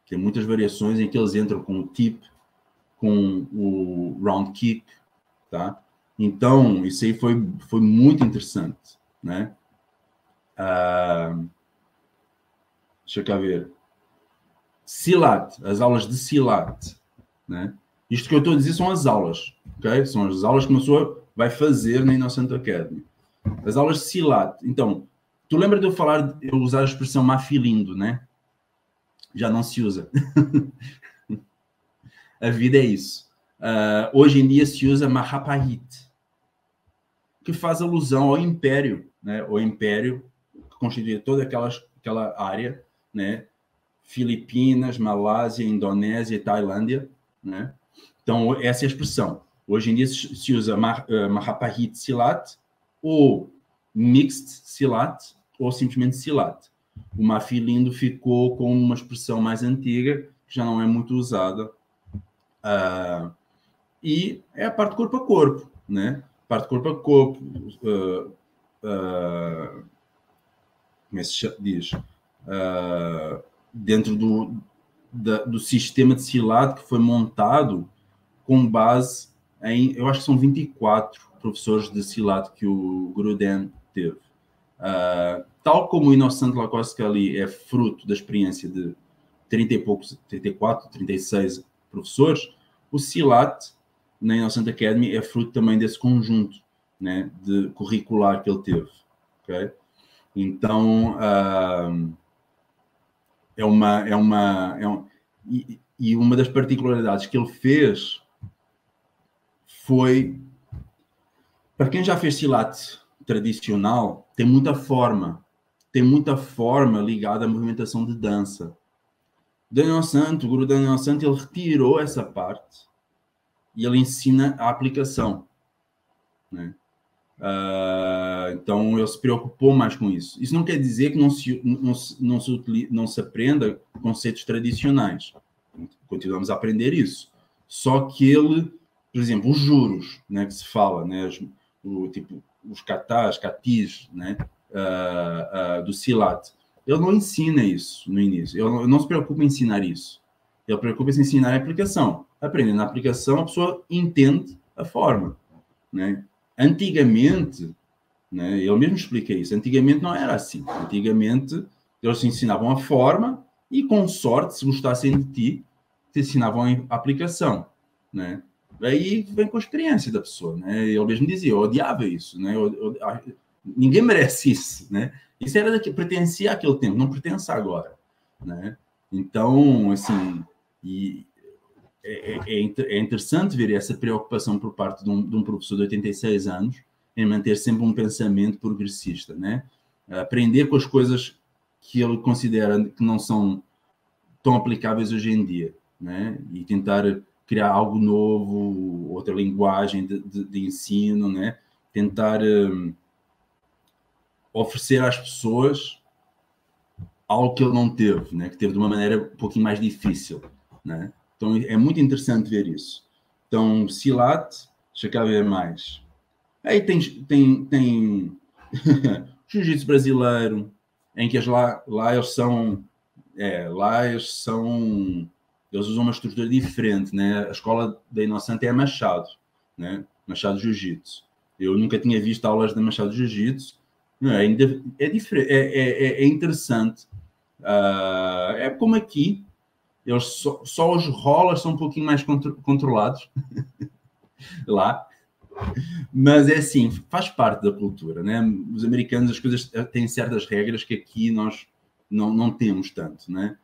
Tem muitas variações em que eles entram com o tip, com o round kick, tá? Então, isso aí foi muito interessante, né? Deixa eu cá ver. Silat, as aulas de Silat, né? Isto que eu estou a dizer são as aulas, ok? São as aulas que uma pessoa vai fazer na Innocent Academy. As aulas de Silat. Então, tu lembra de eu usar a expressão mafilindo, né? Já não se usa. A vida é isso. Hoje em dia se usa Mahapahit, que faz alusão ao Império, né? O Império que constituía toda aquela área, né? Filipinas, Malásia, Indonésia e Tailândia, né? Então, essa é a expressão. Hoje em dia se usa Mahapahit Silat, ou Mixed Silat, ou simplesmente Silat. O Mafilindo ficou com uma expressão mais antiga, que já não é muito usada. E é a parte corpo a corpo, né? Parte corpo a corpo. Como é que se diz? Dentro do sistema de Silat que foi montado com base em, eu acho que são 24 professores de Silat que o Gruden teve. Tal como o Innocent Lacoste ali é fruto da experiência de 30 e poucos, 34, 36 professores, o Silat na Innocent Academy é fruto também desse conjunto, né, de curricular que ele teve. Okay? Então, e uma das particularidades que ele fez foi, para quem já fez Silat tradicional, tem muita forma ligada à movimentação de dança. Daniel Santo, o Guru Daniel Santo, ele retirou essa parte e ele ensina a aplicação, né? Então ele se preocupou mais com isso. Isso não quer dizer que não se aprenda conceitos tradicionais. Continuamos a aprender isso. Só que ele, por exemplo, os juros, né, que se fala, né, os katas, katis, né, do Silat, ele não ensina isso no início. Ele não se preocupa em ensinar isso. Ele preocupa-se em ensinar a aplicação. Aprendendo a aplicação, a pessoa entende a forma, né? Antigamente, né, ele mesmo explica isso, antigamente não era assim. Antigamente, eles ensinavam a forma e com sorte, se gostassem de ti, te ensinavam a aplicação, né? Aí vem com a experiência da pessoa, né? Ele mesmo dizia, eu odiava isso, né? Ninguém merece isso, né? Isso era que pertencia àquele tempo, não pertence agora, né? Então, assim, é interessante ver essa preocupação por parte de um professor de 86 anos em manter sempre um pensamento progressista, né? Aprender com as coisas que ele considera que não são tão aplicáveis hoje em dia, né? E tentar criar algo novo, outra linguagem de ensino, né? Tentar oferecer às pessoas algo que ele não teve, né? Que teve de uma maneira um pouquinho mais difícil, né? Então é muito interessante ver isso. Então, Silat, deixa cá ver mais. Aí tem jiu-jitsu brasileiro, em que lá eles são eles usam uma estrutura diferente, né? A escola da Inocente é Machado, né? Machado Jiu-Jitsu. Eu nunca tinha visto aulas de Machado Jiu-Jitsu. Ainda é diferente, é interessante. É como aqui, eles só os rollers são um pouquinho mais controlados lá. Mas é assim, faz parte da cultura, né? Os americanos, as coisas têm certas regras que aqui nós não temos tanto, né?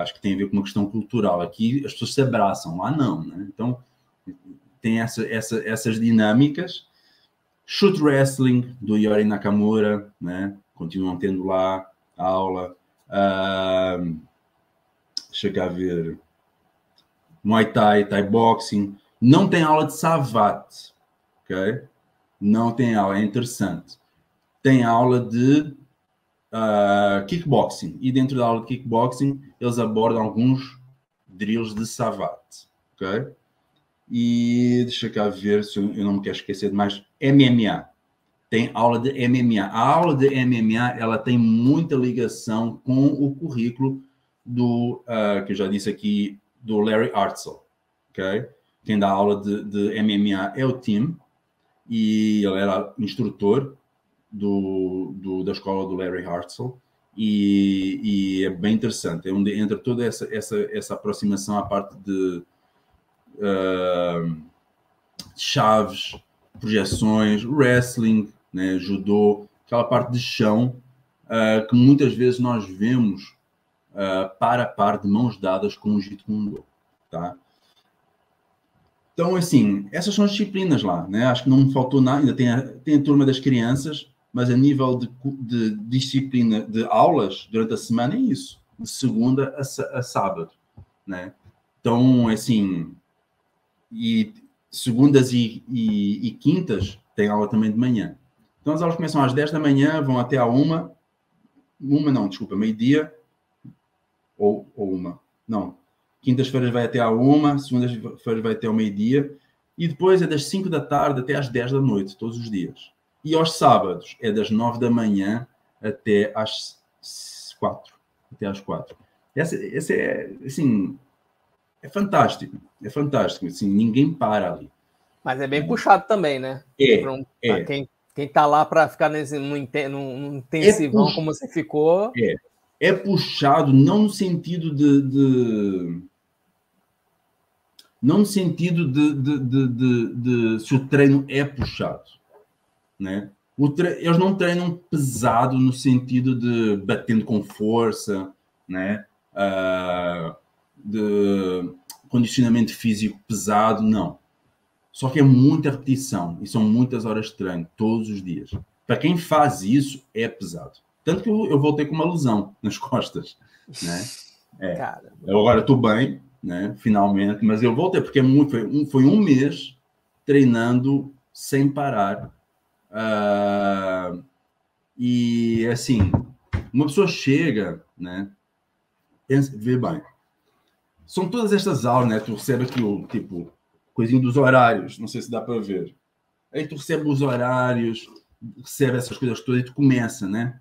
Acho que tem a ver com uma questão cultural. Aqui as pessoas se abraçam, lá não, né? Então tem essas dinâmicas. Shoot Wrestling, do Yori Nakamura, né? Continuam tendo lá a aula. Deixa cá ver. Muay Thai, Thai Boxing. Não tem aula de Savate, ok? Não tem aula, é interessante. Tem aula de kickboxing. E dentro da aula de kickboxing, eles abordam alguns drills de Savate, ok? E deixa cá ver se eu não me quero esquecer de mais. MMA. Tem aula de MMA. A aula de MMA, ela tem muita ligação com o currículo que eu já disse aqui, do Larry Hartzell, ok? Quem dá aula de MMA é o Tim, e ele era instrutor da escola do Larry Hartzell, e é bem interessante. É onde entra toda essa aproximação à parte de chaves, projeções, wrestling, né, judô, aquela parte de chão que muitas vezes nós vemos par a par, de mãos dadas com o Jeet Kune Do, tá? Então, assim, essas são as disciplinas lá, né? Acho que não me faltou nada. Ainda tem a turma das crianças, mas a nível de disciplina de aulas durante a semana é isso, de segunda a sábado, né? Então, assim, e segundas e quintas tem aula também de manhã. Então, as aulas começam às 10 da manhã, vão até à meio-dia, ou uma, não. Quintas-feiras vai até à 1, segundas-feiras vai até ao meio-dia, e depois é das 5 da tarde até às 10 da noite, todos os dias. E aos sábados é das 9 da manhã até às 4. Até às 4. Essa é, assim, é fantástico. É fantástico. Assim, ninguém para ali. Mas é bem puxado também, né? Para quem está lá para ficar num intensivão como você ficou. É puxado, não no sentido não no sentido de se o treino é puxado, né? Eles não treinam pesado no sentido de batendo com força, né? De condicionamento físico pesado, não. Só que é muita repetição e são muitas horas de treino, todos os dias. Para quem faz isso, é pesado. Tanto que eu voltei com uma lesão nas costas, né? Eu agora estou bem, né? Finalmente, mas eu voltei porque foi um mês treinando sem parar. E assim, uma pessoa chega, né? Vê bem. São todas estas aulas, né? Tu recebe aqui o tipo coisinho dos horários, não sei se dá para ver. Aí tu recebe os horários, recebe essas coisas todas e tu começa, né?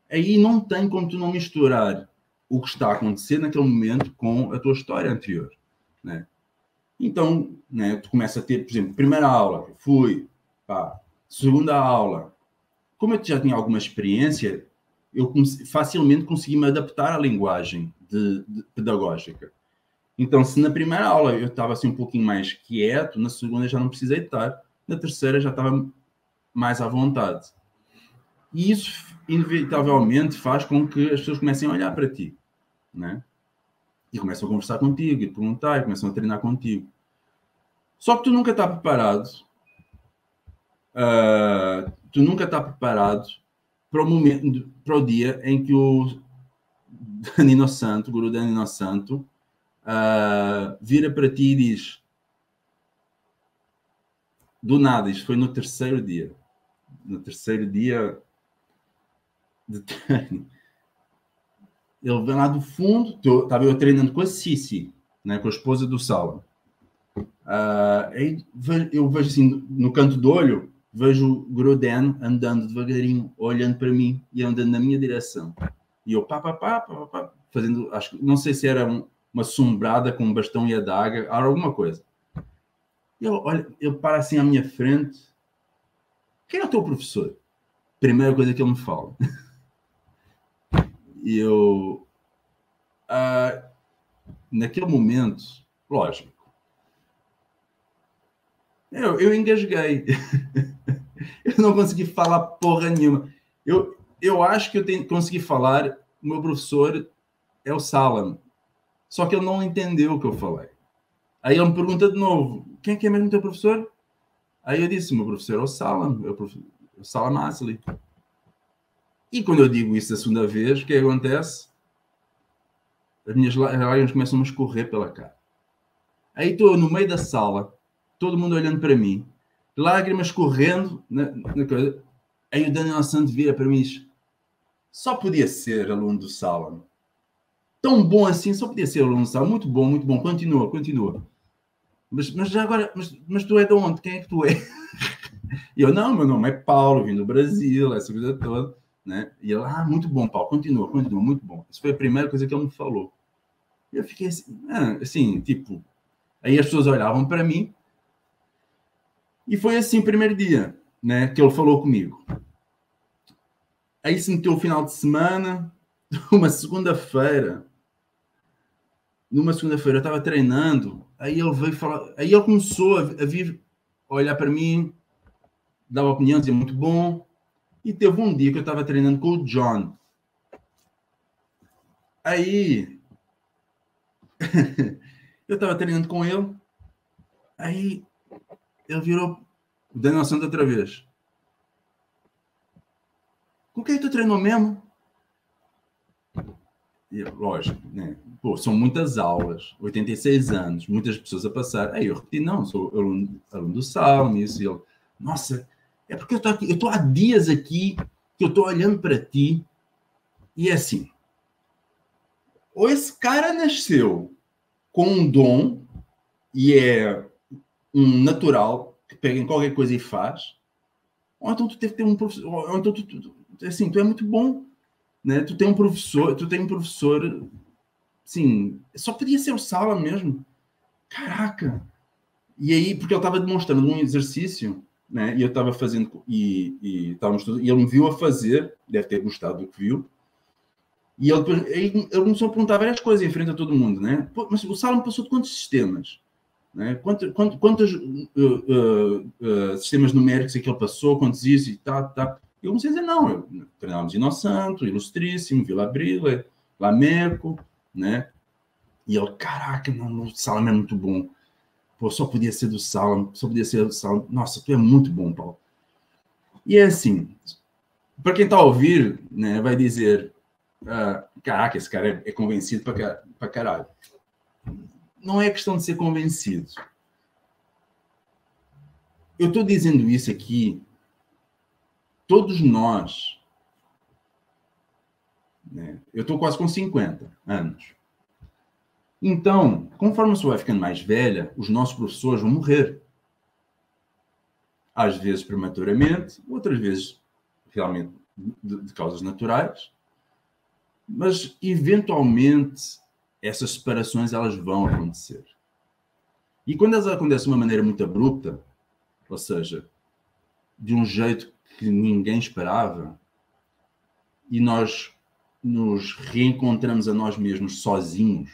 Aí não tem como tu não misturar o que está a acontecer naquele momento com a tua história anterior, né? Então, né, tu começa a ter, por exemplo, primeira aula, fui, segunda aula. Como eu já tinha alguma experiência, facilmente consegui me adaptar à linguagem pedagógica. Então, se na primeira aula eu estava assim um pouquinho mais quieto, na segunda já não precisei estar, na terceira já estava mais à vontade. E isso, inevitavelmente, faz com que as pessoas comecem a olhar para ti, né? E começam a conversar contigo, e perguntar, e começam a treinar contigo. Só que tu nunca estás preparado. Tu nunca estás preparado para o momento, para o dia em que o Danilo Santo, o Guru Danilo Santo, vira para ti e diz, do nada, isto foi no terceiro dia de treino, ele vem lá do fundo, estava eu treinando com a Cici, né, com a esposa do Sala. Aí eu vejo assim, no canto do olho, vejo o Gruden andando devagarinho, olhando para mim e andando na minha direção. E eu fazendo, não sei se era uma sombrada com um bastão e adaga, alguma coisa. E ele para assim à minha frente. Quem é o teu professor? Primeira coisa que ele me fala. E eu, naquele momento, lógico, eu engasguei. Eu não consegui falar porra nenhuma. Eu acho que eu consegui falar, o meu professor é o Salam. Só que ele não entendeu o que eu falei. Aí ele me pergunta de novo, quem é que é mesmo o teu professor? Aí eu disse, o meu professor é o Salam, o Salam Asli. E quando eu digo isso a segunda vez, o que acontece? As minhas lágrimas começam a escorrer pela cara. Aí estou no meio da sala, todo mundo olhando para mim, lágrimas correndo na coisa. Aí o Daniel Santos vira para mim e diz, só podia ser aluno do Salam. Tão bom assim, só podia ser aluno do Salam. Muito bom, continua. Mas já agora, mas tu é de onde? Quem é que tu é? E eu, não, meu nome é Paulo, vim do Brasil, essa coisa toda. Né? E ele, muito bom, Paulo, continua, muito bom. Isso foi a primeira coisa que ele me falou. E eu fiquei assim, tipo... Aí as pessoas olhavam para mim e foi assim o primeiro dia, né, que ele falou comigo. Aí se meteu o final de semana, numa segunda-feira eu estava treinando, aí ele veio falar, aí ele começou a vir olhar para mim, dava opinião, dizia muito bom, e teve um dia que eu estava treinando com o John. Aí eu estava treinando com ele, aí ele virou o Daniel Santos outra vez. Com quem tu treinou mesmo? E, lógico, né? Pô, são muitas aulas, 86 anos, muitas pessoas a passar. Aí eu repeti, não, sou aluno do Salmo, isso e ele. Nossa, é porque eu estou há dias aqui, que eu estou olhando para ti, e é assim, ou esse cara nasceu com um dom, e é um natural, que pega em qualquer coisa e faz, ou então tu teve que ter um professor, ou então assim, tu é muito bom, né? Tu tem um professor, sim, só podia ser o Sala mesmo. Caraca! E aí, porque ele estava demonstrando um exercício, né? E eu estava fazendo, e ele me viu a fazer, deve ter gostado do que viu, e ele começou a perguntar várias coisas em frente a todo mundo, né? Pô, mas o Sala me passou de quantos sistemas? Né? Quantos sistemas numéricos é que ele passou, quantos isso e tá. Eu comecei a dizer, não, treinávamos Dino Santo, Ilustríssimo, Vila Brila, Lameco, né? E ele, caraca, não, o Salam é muito bom. Pô, só podia ser do Salam. Nossa, tu é muito bom, Paulo. E é assim, para quem está a ouvir, né, vai dizer, caraca, esse cara é convencido para caralho. Não é questão de ser convencido. Eu estou dizendo isso aqui, todos nós, né? Eu estou quase com 50 anos. Então, conforme a pessoa vai ficando mais velha, os nossos professores vão morrer. Às vezes prematuramente, outras vezes realmente de causas naturais. Mas, eventualmente, essas separações elas vão acontecer. E quando elas acontecem de uma maneira muito abrupta, ou seja, de um jeito que ninguém esperava, e nós nos reencontramos a nós mesmos sozinhos,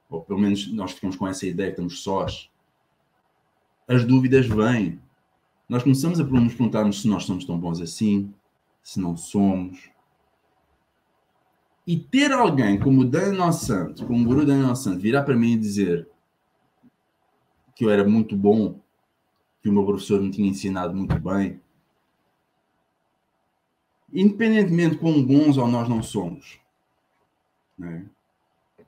ou pelo menos nós ficamos com essa ideia que estamos sós, as dúvidas vêm. Nós começamos a nos perguntarmos se nós somos tão bons assim, se não somos. E ter alguém como o Daniel Santos, como o guru Daniel Santos, virar para mim e dizer que eu era muito bom, que o meu professor me tinha ensinado muito bem, independentemente de quão bons ou nós não somos, né?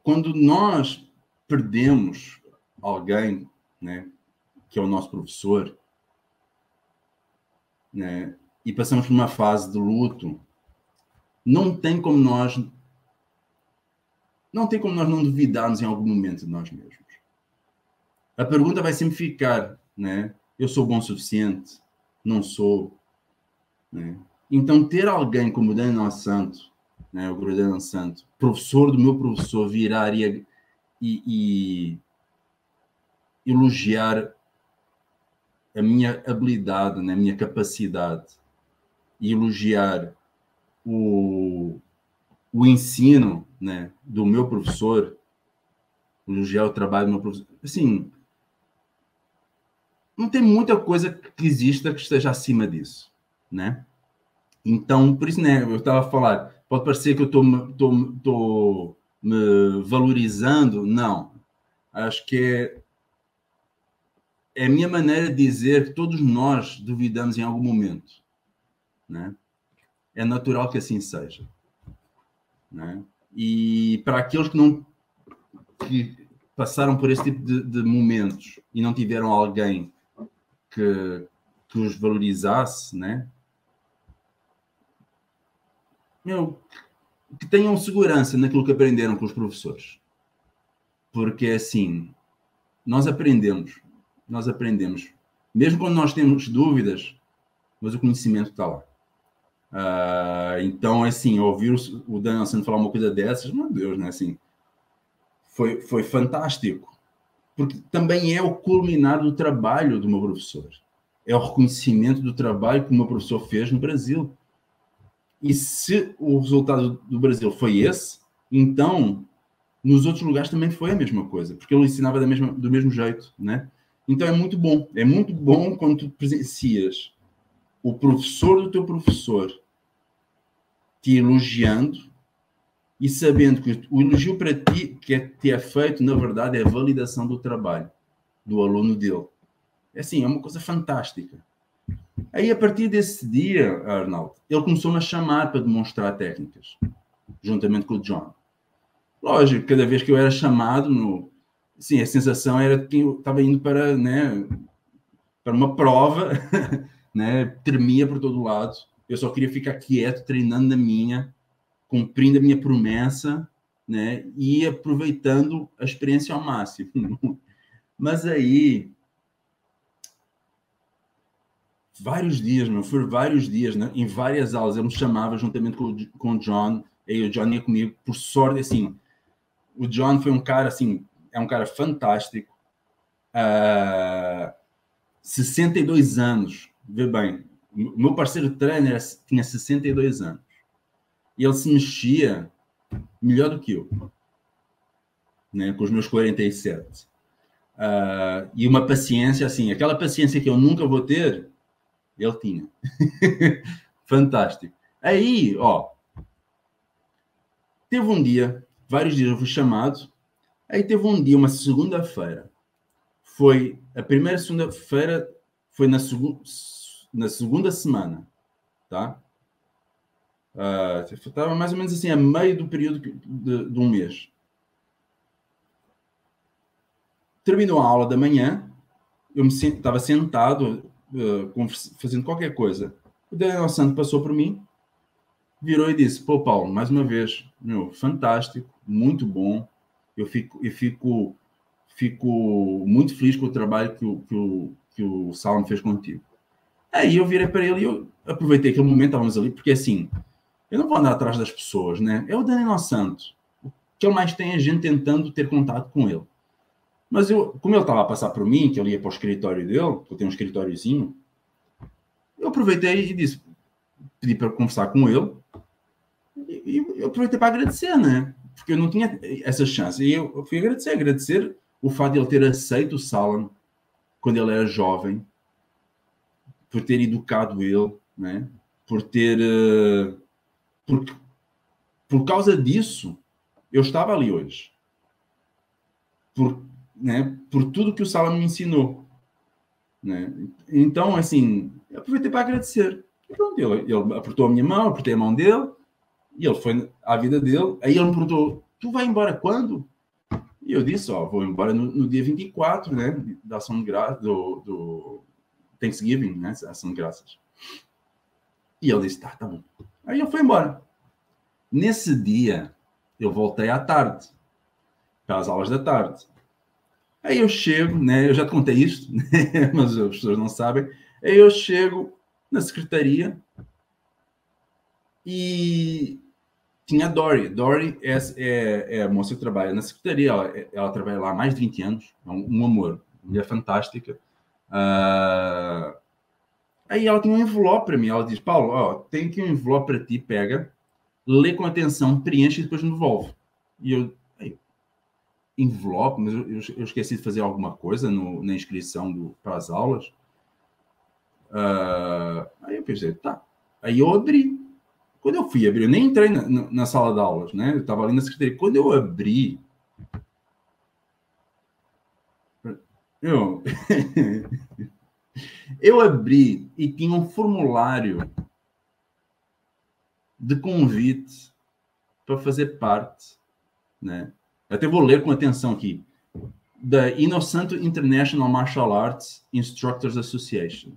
Quando nós perdemos alguém, né, que é o nosso professor, né, e passamos por uma fase de luto, não tem como nós não duvidarmos em algum momento de nós mesmos. A pergunta vai sempre ficar, né? Eu sou bom o suficiente? Não sou? Né? Então, ter alguém como o Daniel Santos, né, o Guru Daniel Santos, professor do meu professor, virar e elogiar a minha habilidade, né, a minha capacidade, e elogiar o ensino, né, do meu professor, elogiar o trabalho do meu professor, assim, não tem muita coisa que exista que esteja acima disso, né? Então, por isso, né, eu estava a falar, pode parecer que eu estou me valorizando, não. Acho que é a minha maneira de dizer que todos nós duvidamos em algum momento, né? É natural que assim seja, né? E para aqueles que passaram por esse tipo de momentos e não tiveram alguém que os valorizasse, né? Que tenham segurança naquilo que aprenderam com os professores. Porque, assim, nós aprendemos. Mesmo quando nós temos dúvidas, mas o conhecimento está lá. Então, assim, ouvir o Daniel Santos falar uma coisa dessas, meu Deus, né? Assim, foi fantástico. Porque também é o culminar do trabalho do meu professor. É o reconhecimento do trabalho que o meu professor fez no Brasil. E se o resultado do Brasil foi esse, então nos outros lugares também foi a mesma coisa, porque ele ensinava do mesmo jeito, né? Então é muito bom quando tu presencias o professor do teu professor te elogiando e sabendo que o elogio para ti que te é feito, na verdade, é a validação do trabalho do aluno dele. É assim, é uma coisa fantástica. Aí, a partir desse dia, Arnaldo, ele começou-me a chamar para demonstrar técnicas, juntamente com o John. Lógico, cada vez que eu era chamado, sim, a sensação era que eu estava indo para, né, para uma prova, né, tremia por todo lado. Eu só queria ficar quieto, treinando na minha, cumprindo a minha promessa, né, e aproveitando a experiência ao máximo. Mas aí, vários dias, né, em várias aulas, ele me chamava juntamente com o John, e o John ia comigo, por sorte, assim, o John foi um cara, assim, é um cara fantástico, 62 anos, vê bem, o meu parceiro trainer tinha 62 anos, e ele se mexia melhor do que eu, né, com os meus 47. E uma paciência, assim, aquela paciência que eu nunca vou ter, ele tinha. Fantástico. Aí, ó, teve um dia, vários dias eu fui chamado, aí teve um dia, uma segunda-feira, foi a primeira segunda-feira, foi na segunda semana, tá? Estava mais ou menos assim, a meio do período de um mês. Terminou a aula da manhã, eu estava sentado, fazendo qualquer coisa. O Daniel Santos passou por mim, virou e disse: pô, Paulo, mais uma vez, fantástico, muito bom. Eu fico muito feliz com o trabalho que o Salmo fez contigo. Aí eu virei para ele e eu aproveitei aquele momento, estávamos ali, porque assim, eu não vou andar atrás das pessoas, né? É o Daniel Santos. O que ele mais tem é gente tentando ter contato com ele. Mas como ele estava a passar por mim, que ele ia para o escritório dele, que eu tenho um escritóriozinho, eu aproveitei e pedi para conversar com ele, E eu aproveitei para agradecer, né? Porque eu não tinha essa chance. E eu fui agradecer o fato de ele ter aceito o Salam quando ele era jovem, por ter educado ele, né? Por ter... por causa disso, eu estava ali hoje. Por tudo que o Salam me ensinou. Né? Então, assim, eu aproveitei para agradecer. E pronto, ele apertou a minha mão, apertei a mão dele, e ele foi à vida dele. Aí ele me perguntou, tu vai embora quando? E eu disse, vou embora no dia 24, né? Da ação de graças, do Thanksgiving, né? Ação de graças. E ele disse, tá bom. Aí ele foi embora. Nesse dia, eu voltei à tarde, para as aulas da tarde. Aí eu chego, né? Eu já te contei isto, né? Mas as pessoas não sabem. Aí eu chego na secretaria e tinha a Dory. Dory é a moça que trabalha na secretaria. Ela trabalha lá há mais de 20 anos. É um amor. Uma mulher fantástica. Aí ela tem um envelope para mim. Ela diz, Paulo, tem aqui um envelope para ti. Pega, lê com atenção, preenche e depois me devolve. E eu... envelope, mas eu esqueci de fazer alguma coisa na inscrição para as aulas. Aí eu pensei, tá. Aí eu abri. Quando eu fui abrir, eu nem entrei na sala de aulas, né? Eu estava ali na secretaria. Quando eu abri, eu abri e tinha um formulário de convite para fazer parte, né? Até vou ler com atenção aqui. Da Inosanto International Martial Arts Instructors Association.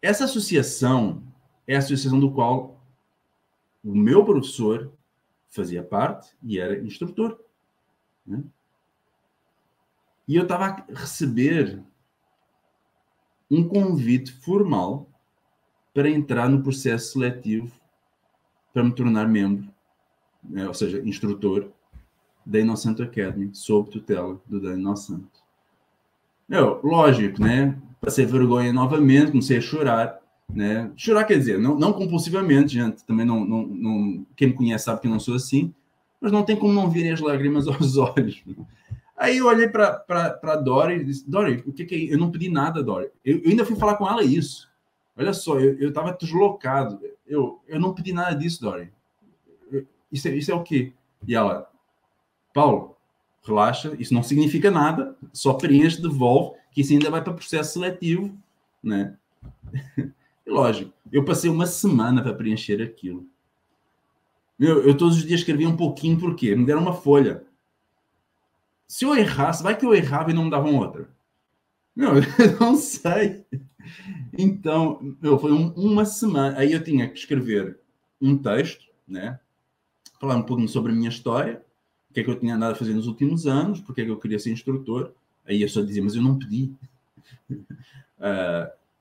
Essa associação é a associação do qual o meu professor fazia parte e era instrutor. Né? E eu estava a receber um convite formal para entrar no processo seletivo para me tornar membro, né? Ou seja, instrutor da Inosanto Academy, sob tutela do Dani Inosanto. Lógico, né? Passei vergonha novamente, comecei a chorar, né? Chorar quer dizer, não compulsivamente, gente, também não, quem me conhece sabe que eu não sou assim, mas não tem como não virem as lágrimas aos olhos. Aí eu olhei para a Dory e disse, Dory, o que é isso? Eu não pedi nada, Dory. Eu ainda fui falar com ela isso. Olha só, eu estava deslocado. Eu não pedi nada disso, Dory. Isso é o quê? E ela, Paulo, relaxa, isso não significa nada, só preenche, devolve, que isso ainda vai para processo seletivo, né? E lógico, eu passei uma semana para preencher aquilo. Eu todos os dias escrevia um pouquinho, porque me deram uma folha. Se eu errasse, vai que eu errava e não me davam outra. Eu não sei. Então, foi uma semana. Aí eu tinha que escrever um texto, né? Falar um pouquinho sobre a minha história, o que é que eu tinha andado a fazer nos últimos anos, porque é que eu queria ser instrutor. Aí eu só dizia, mas eu não pedi.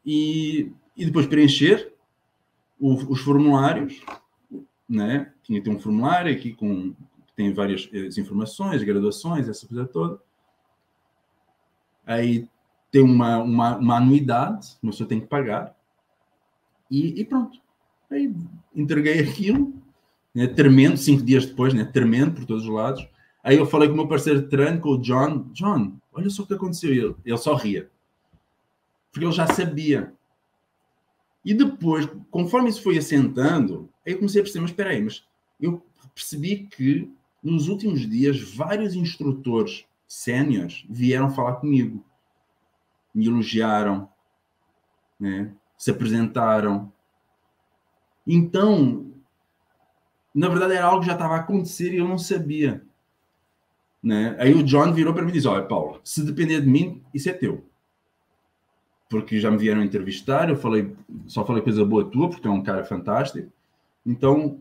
E depois preencher os formulários, né? Tinha que ter um formulário aqui que tem várias informações, graduações, essa coisa toda. Aí tem uma anuidade, uma pessoa tem que pagar. E pronto. Aí entreguei aquilo, né, tremendo, 5 dias depois, né, tremendo por todos os lados. Aí eu falei com o meu parceiro de treino, com o John. John, olha só o que aconteceu. Ele só ria. Porque ele já sabia. E depois, conforme isso foi assentando, aí eu comecei a perceber, mas espera aí, mas eu percebi que nos últimos dias vários instrutores séniores vieram falar comigo. Me elogiaram, né, se apresentaram. Então, na verdade, era algo que já estava a acontecer e eu não sabia. Né? Aí o John virou para mim e disse, olha, Paulo, se depender de mim, isso é teu. Porque já me vieram entrevistar, só falei coisa boa tua, porque tu é um cara fantástico. Então,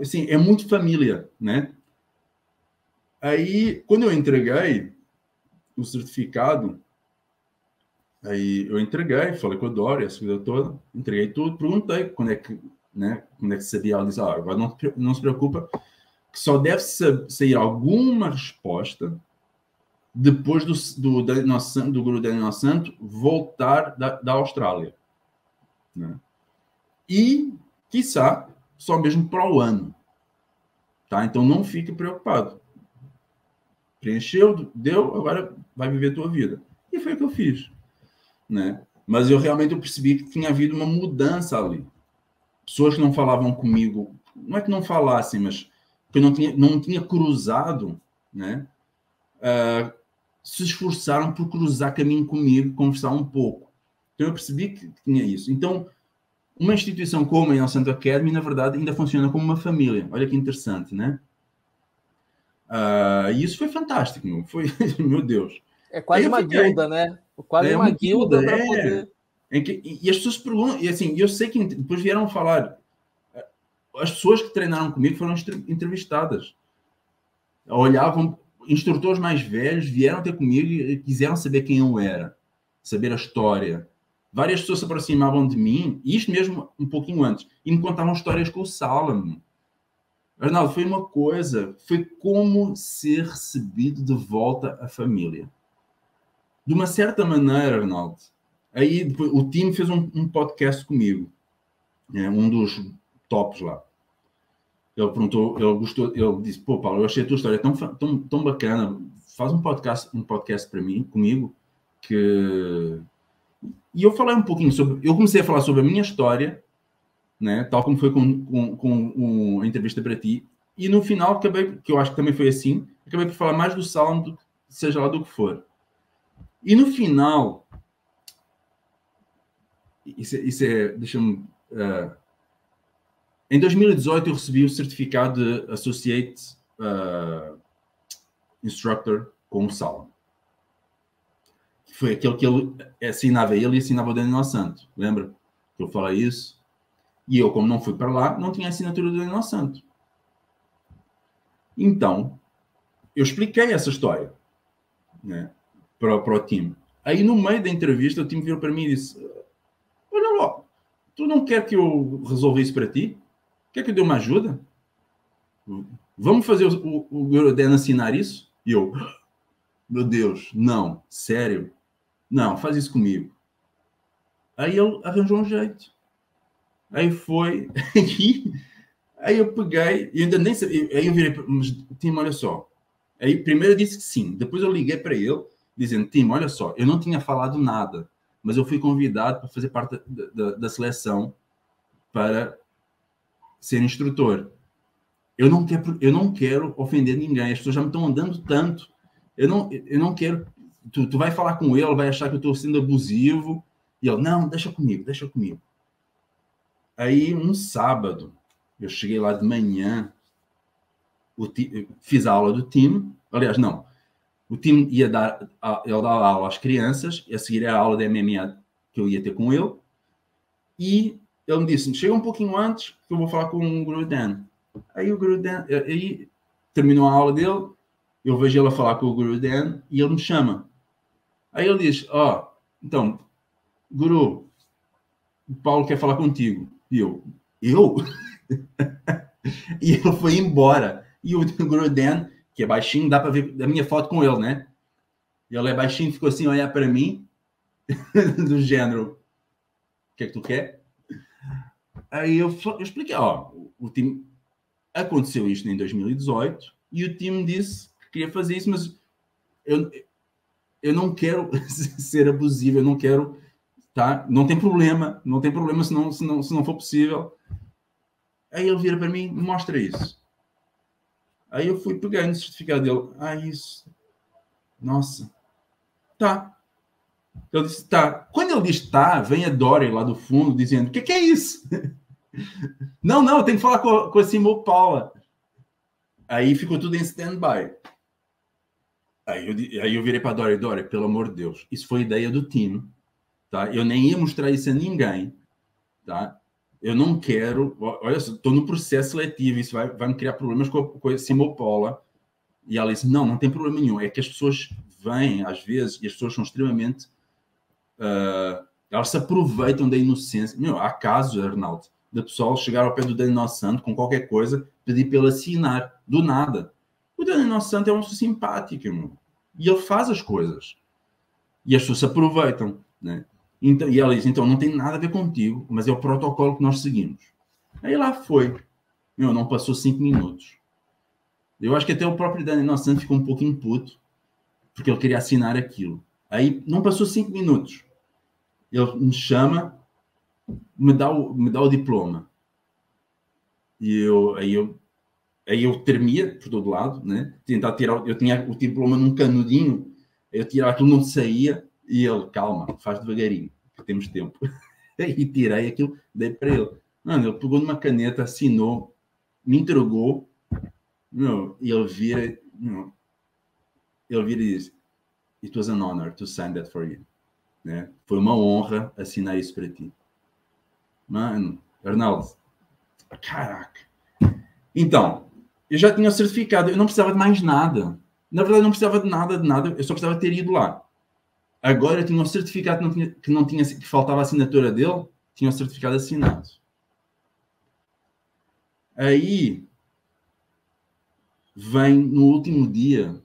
assim, é muito família, né? Aí, quando eu entreguei o certificado, aí eu entreguei, falei com a Dória, essa coisa toda, entreguei tudo, perguntei quando é que sabia. Ela disse, agora não se preocupa, que só deve sair alguma resposta depois do guru Dani Inosanto voltar da Austrália. Né? e, quiçá, só mesmo para o ano. Tá? Então, não fique preocupado. Preencheu, deu, agora vai viver a tua vida. E foi o que eu fiz. Né? Mas eu percebi que tinha havido uma mudança ali. Pessoas que não falavam comigo, não é que não falassem, mas que eu não tinha cruzado, né? Se esforçaram por cruzar caminho comigo, conversar um pouco. Então eu percebi que tinha isso. Então, uma instituição como a Inner Center Academy, na verdade, ainda funciona como uma família. Olha que interessante, né? E isso foi fantástico, meu. Foi, meu Deus. É quase uma guilda, né? Quase uma guilda para poder... E as pessoas perguntam, e assim, eu sei que depois vieram falar, as pessoas que treinaram comigo foram entrevistadas. Olhavam, instrutores mais velhos vieram ter comigo e quiseram saber quem eu era, saber a história. Várias pessoas se aproximavam de mim, e isto mesmo um pouquinho antes, e me contavam histórias com o Salomon. Arnaldo, foi uma coisa, foi como ser recebido de volta à família. De uma certa maneira, Arnaldo, aí depois, o time fez um podcast comigo, um dos tops lá. Ele perguntou, ele gostou, ele disse, pô, Paulo, eu achei a tua história tão bacana, faz um podcast para mim, comigo, que... E eu falei um pouquinho sobre, eu comecei a falar sobre a minha história, né, tal como foi com a entrevista para ti, e no final acabei, que eu acho que também foi assim, acabei por falar mais do Salmo, seja lá do que for. E no final, deixa-me... em 2018 eu recebi o certificado de Associate Instructor com o Salmo. Foi aquele que ele assinava, ele assinava o Daniel Santo. Lembra que eu falei isso? E eu, como não fui para lá, não tinha assinatura do Daniel Santo. Então, eu expliquei essa história, né, para o time. Aí, no meio da entrevista, o time virou para mim e disse, olha lá, tu não quer que eu resolva isso para ti? Quer que eu dê uma ajuda? Vamos fazer o Goroden assinar isso? E eu, meu Deus, não, sério? Não, faz isso comigo. Aí ele arranjou um jeito. Aí foi... Aí eu peguei, e ainda nem sabia, aí eu virei, mas Tim, olha só. Aí primeiro eu disse que sim, depois eu liguei para ele, dizendo, Tim, olha só, eu não tinha falado nada, mas eu fui convidado para fazer parte da seleção para ser instrutor. Eu não quero ofender ninguém, as pessoas já me estão andando tanto, eu não quero, tu vai falar com ele, vai achar que eu estou sendo abusivo, e ele, não, deixa comigo. Aí, um sábado, eu cheguei lá de manhã, fiz a aula do time. Aliás, não. O time ia dar aula às crianças, e a seguir a aula de MMA que eu ia ter com ele. E ele me disse, chega um pouquinho antes que eu vou falar com o Goroden. Aí o Goroden, aí terminou a aula dele, eu vejo ele a falar com o Goroden e ele me chama. Aí ele diz, então, Guru, o Paulo quer falar contigo. E eu? E ele foi embora. E o Goroden, que é baixinho, dá para ver a minha foto com ele, né? Ele é baixinho, ficou assim a olhar para mim, do género, o que é que tu quer? Aí eu expliquei, o time, aconteceu isto em 2018, e o time disse que queria fazer isso, mas eu não quero ser abusivo, eu não quero, tá? Não tem problema se não for possível. Aí ele vira para mim, mostra isso. Aí eu fui pegar no certificado dele. Isso. Nossa. Tá. Ele disse, tá. Quando ele diz tá, vem a Dory lá do fundo dizendo, o que é isso? Não, eu tenho que falar com a Simone Paula. Aí ficou tudo em stand-by. Aí eu virei para a Dory, pelo amor de Deus, isso foi ideia do time. Tá? Eu nem ia mostrar isso a ninguém. Tá? Eu não quero... Olha, estou no processo seletivo, isso vai me criar problemas com a Simone Paula. E ela disse, não tem problema nenhum. É que as pessoas vêm, às vezes, e as pessoas são extremamente... elas se aproveitam da inocência. Há casos, Arnaldo, da pessoa chegar ao pé do Daniel Santo com qualquer coisa, pedir para ele assinar, do nada. O Daniel Santo é uma pessoa simpática, meu. E ele faz as coisas. E as pessoas se aproveitam, né? Então, e ela diz, então, não tem nada a ver contigo, mas é o protocolo que nós seguimos. Aí lá foi. Não passou 5 minutos. Eu acho que até o próprio Dani Innocent ficou um pouquinho puto, porque ele queria assinar aquilo. Aí não passou 5 minutos. Ele me chama, me dá o diploma. E aí eu tremia por todo lado, né? Tentar tirar, eu tinha o diploma num canudinho, eu tirava aquilo, não saía, e ele, calma, faz devagarinho, que temos tempo. E tirei aquilo, dei para ele. Mano, ele pegou numa caneta, assinou, me entregou, e ele vira e diz, it was an honor to sign that for you. Né? Foi uma honra assinar isso para ti. Mano, Arnaldo, caraca. Então, eu já tinha o certificado, eu não precisava de mais nada. Na verdade, não precisava de nada, eu só precisava ter ido lá. Agora eu tinha um certificado que faltava a assinatura dele, tinha o certificado assinado. Aí vem no último dia,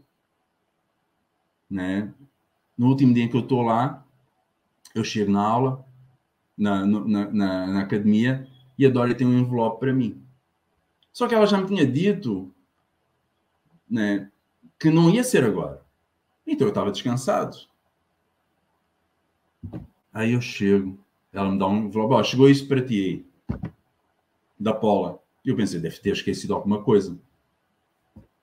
né? No último dia em que eu estou lá, eu chego na aula, na academia, e a Dória tem um envelope para mim. Só que ela já me tinha dito, né, que não ia ser agora. Então eu estava descansado. Aí eu chego, ela me dá um envelope, chegou isso para ti aí, da Paula. E eu pensei, deve ter esquecido alguma coisa.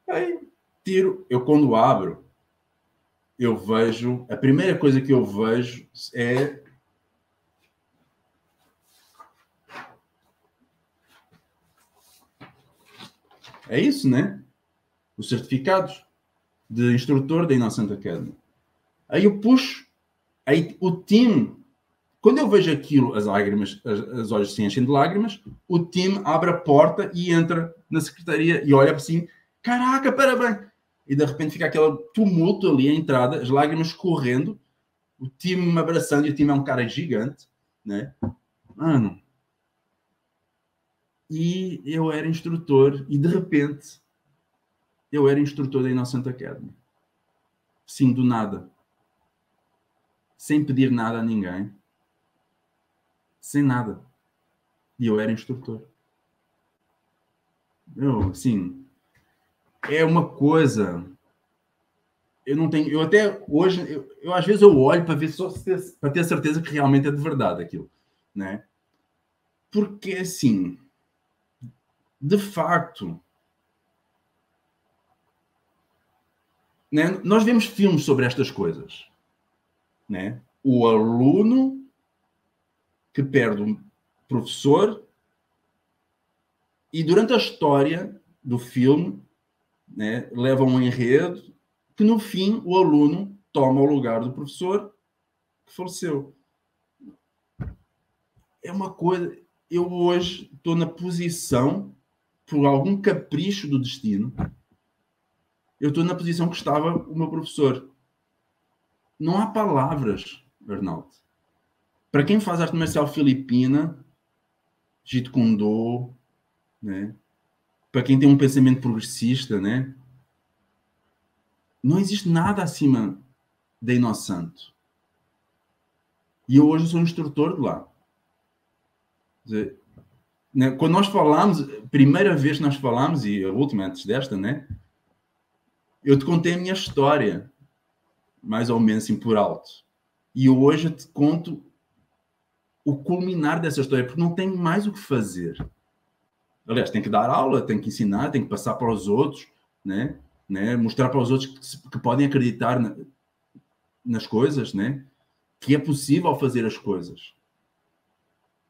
Aí tiro, eu quando abro, eu vejo, a primeira coisa que eu vejo é isso, né? Os certificados de instrutor da Innocent Academy. Aí eu puxo, aí o time, quando eu vejo aquilo, as lágrimas, as olhos se enchem de lágrimas, o time abre a porta e entra na secretaria e olha para cima, caraca, parabéns! E de repente fica aquele tumulto ali à entrada, as lágrimas correndo, o time me abraçando, e o time é um cara gigante, né? Mano. E eu era instrutor, e de repente eu era instrutor da Innocent Academy. Sim, do nada. Sem pedir nada a ninguém. Sem nada. E eu era instrutor. Assim, é uma coisa. Eu não tenho. Eu até hoje, eu às vezes eu olho para ver para ter certeza que realmente é de verdade aquilo, né? Porque assim, de facto, né? Nós vemos filmes sobre estas coisas, né? O aluno que perde um professor e durante a história do filme, né, leva um enredo que no fim o aluno toma o lugar do professor que faleceu. É uma coisa... Eu hoje estou na posição, por algum capricho do destino, eu estou na posição que estava o meu professor. Não há palavras, Arnaldo. Para quem faz arte marcial filipina, Jeet Kune Do, né? Para quem tem um pensamento progressista, né? Não existe nada acima da Innocent. E eu hoje sou um instrutor de lá. Dizer, né? Quando nós falámos, a primeira vez que nós falámos, e a última antes desta, né? Eu te contei a minha história, mais ou menos assim por alto. E hoje eu te conto o culminar dessa história, porque não tenho mais o que fazer. Aliás, tem que dar aula, tem que ensinar, tem que passar para os outros, né? Mostrar para os outros que podem acreditar nas coisas, né? Que é possível fazer as coisas.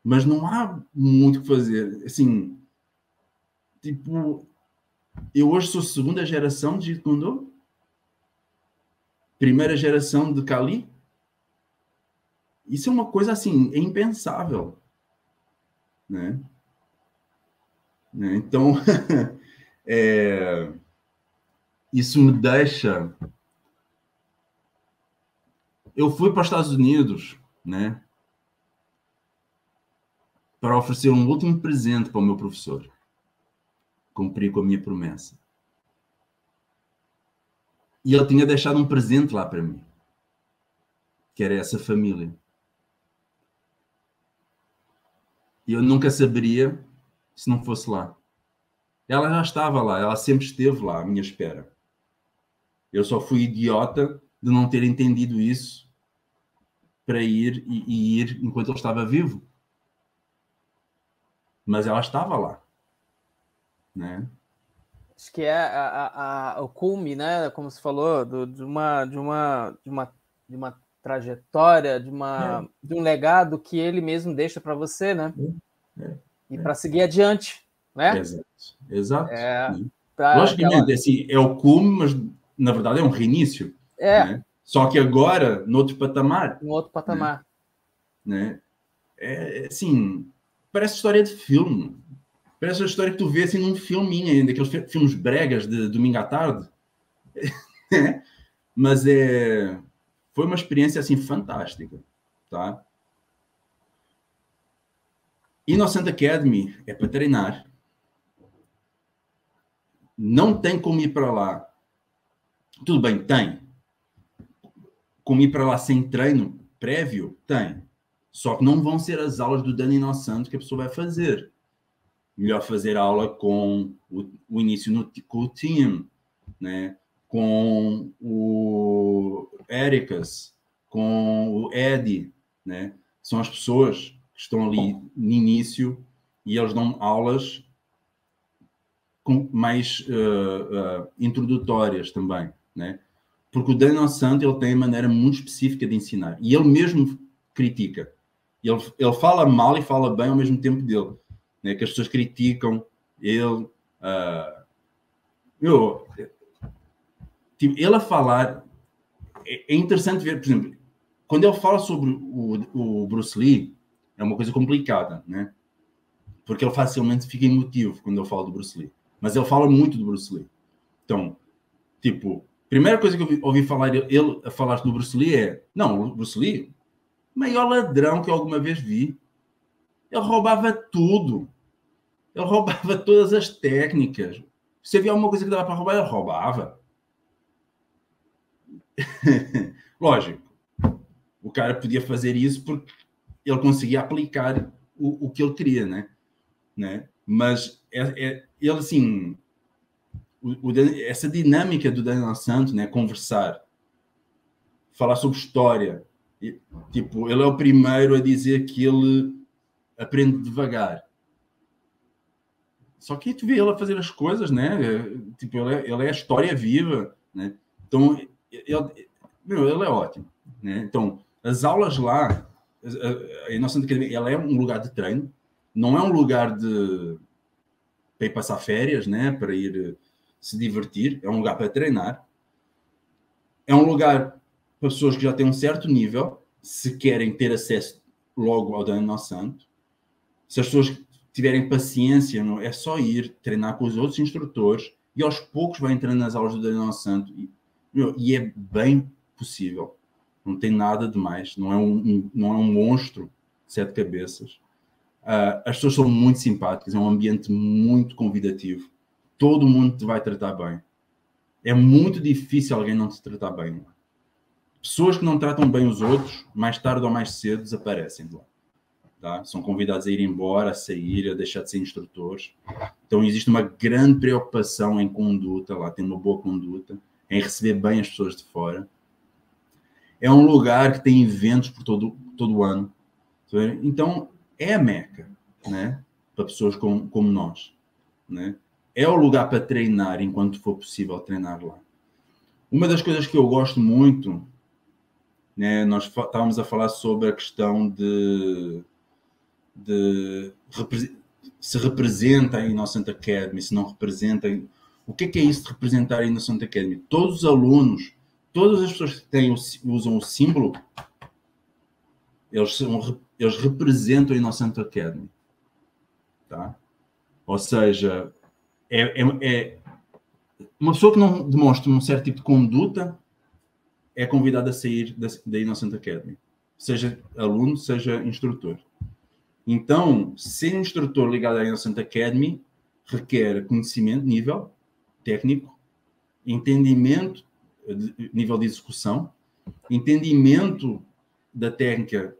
Mas não há muito o que fazer. Assim, tipo, eu hoje sou segunda geração de Jeet Kune Do, primeira geração de Kali. Isso é uma coisa assim, é impensável, né? Então, isso me deixa... Eu fui para os Estados Unidos, né, para oferecer um último presente para o meu professor. Cumpri com a minha promessa. E ele tinha deixado um presente lá para mim, que era essa família. E eu nunca saberia se não fosse lá. Ela já estava lá, ela sempre esteve lá à minha espera. Eu só fui idiota de não ter entendido isso para ir e ir enquanto ele estava vivo. Mas ela estava lá, né? Acho que é o cume, né? Como você falou, de uma trajetória, de um legado que ele mesmo deixa para você, né? E para seguir adiante, né? Exato, exato. Aquela... Logicamente, assim, é o cume, mas na verdade é um reinício. Né? Só que agora, noutro patamar. No outro patamar. Né? É, assim, parece história de filme. Parece a história que tu vê assim, num filminho ainda, aqueles filmes bregas de domingo à tarde. Mas foi uma experiência assim, fantástica. Tá? Innocent Academy é para treinar. Não tem como ir para lá. Tudo bem, tem. Como ir para lá sem treino prévio? Tem. Só que não vão ser as aulas do Dani Inosanto que a pessoa vai fazer. Melhor fazer aula com o início com o team, né? Com o Ericas, com o Eddie, né? São as pessoas que estão ali no início e eles dão aulas mais introdutórias também, né? Porque o Daniel Santo ele tem uma maneira muito específica de ensinar e ele mesmo critica. Ele fala mal e fala bem ao mesmo tempo dele, né? Que as pessoas criticam ele. Tipo, ele a falar é interessante ver, por exemplo, quando ele fala sobre o Bruce Lee, é uma coisa complicada, né? Porque ele facilmente fica emotivo quando ele fala do Bruce Lee. Mas ele fala muito do Bruce Lee. Então, tipo, primeira coisa que eu ouvi falar ele a falar do Bruce Lee é: não, o Bruce Lee, o maior ladrão que eu alguma vez vi. Ele roubava tudo. Ele roubava todas as técnicas. Se havia alguma coisa que dava para roubar, ele roubava. Lógico, o cara podia fazer isso porque ele conseguia aplicar o que ele queria, né? Mas ele, assim, essa dinâmica do Daniel Santos, né? Conversar, falar sobre história. Tipo, ele é o primeiro a dizer que ele aprende devagar. Só que tu vê ele a fazer as coisas, né? Tipo, ele é a história viva, né? Então, ele é ótimo, né? Então, as aulas lá, a nossa academia, ela é um lugar de treino, não é um lugar para ir passar férias, né? Para ir se divertir, é um lugar para treinar. É um lugar para pessoas que já têm um certo nível, se querem ter acesso logo ao Daniel Santo. Se as pessoas tiverem paciência, não, é só ir treinar com os outros instrutores e aos poucos vai entrando nas aulas do Daniel Santo e é bem possível. Não tem nada de mais. Não é um monstro de 7 cabeças. As pessoas são muito simpáticas. É um ambiente muito convidativo. Todo mundo te vai tratar bem. É muito difícil alguém não te tratar bem. Pessoas que não tratam bem os outros, mais tarde ou mais cedo, desaparecem de lá. Tá? São convidados a ir embora, a sair, a deixar de ser instrutores. Então existe uma grande preocupação em conduta lá, tem uma boa conduta, em receber bem as pessoas de fora. É um lugar que tem eventos por todo o ano. Então é a Meca, né? Para pessoas como nós. Né? É o lugar para treinar enquanto for possível treinar lá. Uma das coisas que eu gosto muito, né? Nós estávamos a falar sobre a questão de se representa a Innocent Academy, se não representa. O que é isso de representar a Innocent Academy? Todos os alunos, todas as pessoas que usam o símbolo, eles representam a Innocent Academy. Tá? Ou seja, uma pessoa que não demonstra um certo tipo de conduta é convidada a sair da Innocent Academy. Seja aluno, seja instrutor. Então, ser instrutor ligado à Innocent Academy requer conhecimento, nível técnico, entendimento, nível de execução, entendimento da técnica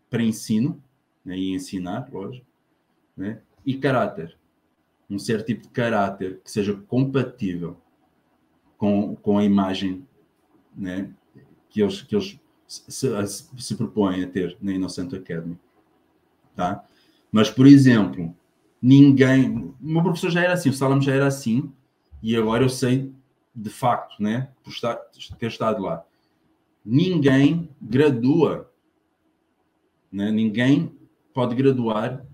para ensino, né, e ensinar, lógico, né? E caráter. Um certo tipo de caráter que seja compatível com a imagem, né, que eles se propõem a ter na Innocent Academy. Tá? Mas, por exemplo, ninguém... O meu professor já era assim, o Salam já era assim, e agora eu sei, de facto, né, por ter estado lá. Ninguém gradua, né? Ninguém pode graduar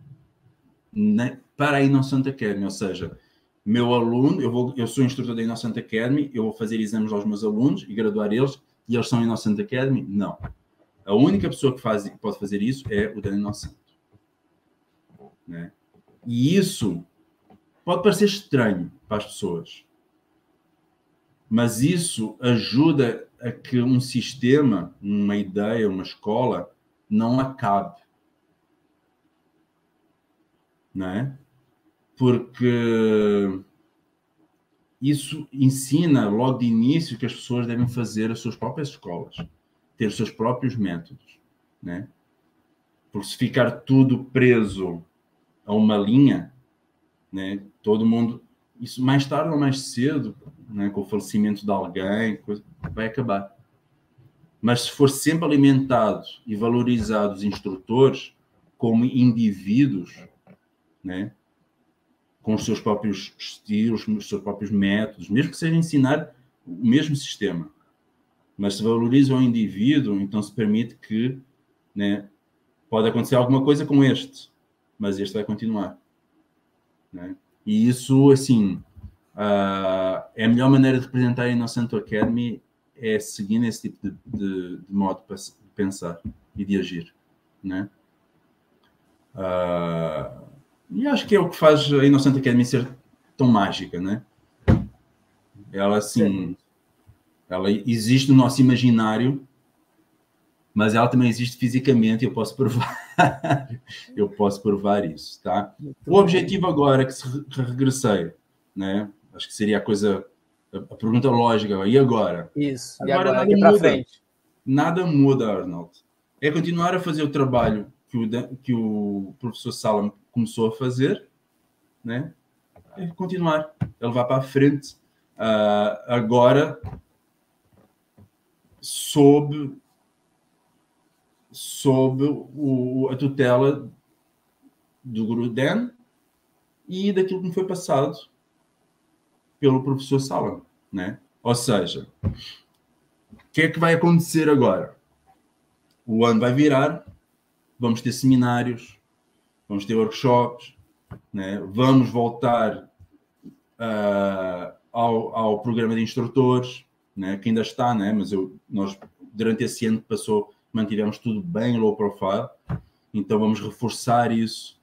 para a Innocent Academy, ou seja, meu aluno, eu sou instrutor da Innocent Academy, eu vou fazer exames aos meus alunos e graduar eles, e eles são Innocent Academy? Não. A única pessoa que pode fazer isso é o da Innocent. Né? E isso pode parecer estranho para as pessoas, mas isso ajuda a que um sistema, uma ideia, uma escola não acabe. Não é? Porque isso ensina logo de início que as pessoas devem fazer as suas próprias escolas, ter os seus próprios métodos, né? Porque se ficar tudo preso a uma linha, né, todo mundo, isso mais tarde ou mais cedo, né, com o falecimento de alguém, vai acabar. Mas se for sempre alimentado e valorizado os instrutores como indivíduos, né, com os seus próprios estilos, com os seus próprios métodos, mesmo que seja ensinar o mesmo sistema. Mas se valoriza o indivíduo, então se permite que, né, pode acontecer alguma coisa com este, mas este vai continuar. Né? E isso, assim, é a melhor maneira de representar a Innocent Academy é seguindo esse tipo de modo de pensar e de agir. Né? E acho que é o que faz a Innocent Academy ser tão mágica, né? Ela, assim, ela existe no nosso imaginário, mas ela também existe fisicamente e eu posso provar isso, tá? O objetivo agora que regressei, né? Acho que seria a pergunta lógica, e agora? Isso, e Agora agora nada aqui para muda. frente. Nada muda, Arnold. É continuar a fazer o trabalho que o professor Salam começou a fazer, né? É continuar, ele vai para a frente. Agora, sob a tutela do Guru Dan e daquilo que me foi passado pelo professor Salam, né? Ou seja, o que é que vai acontecer agora? O ano vai virar, vamos ter seminários, vamos ter workshops, né? Vamos voltar ao programa de instrutores, né? Que ainda está, né? Mas nós, durante esse ano que passou, mantivemos tudo bem low profile, então vamos reforçar isso.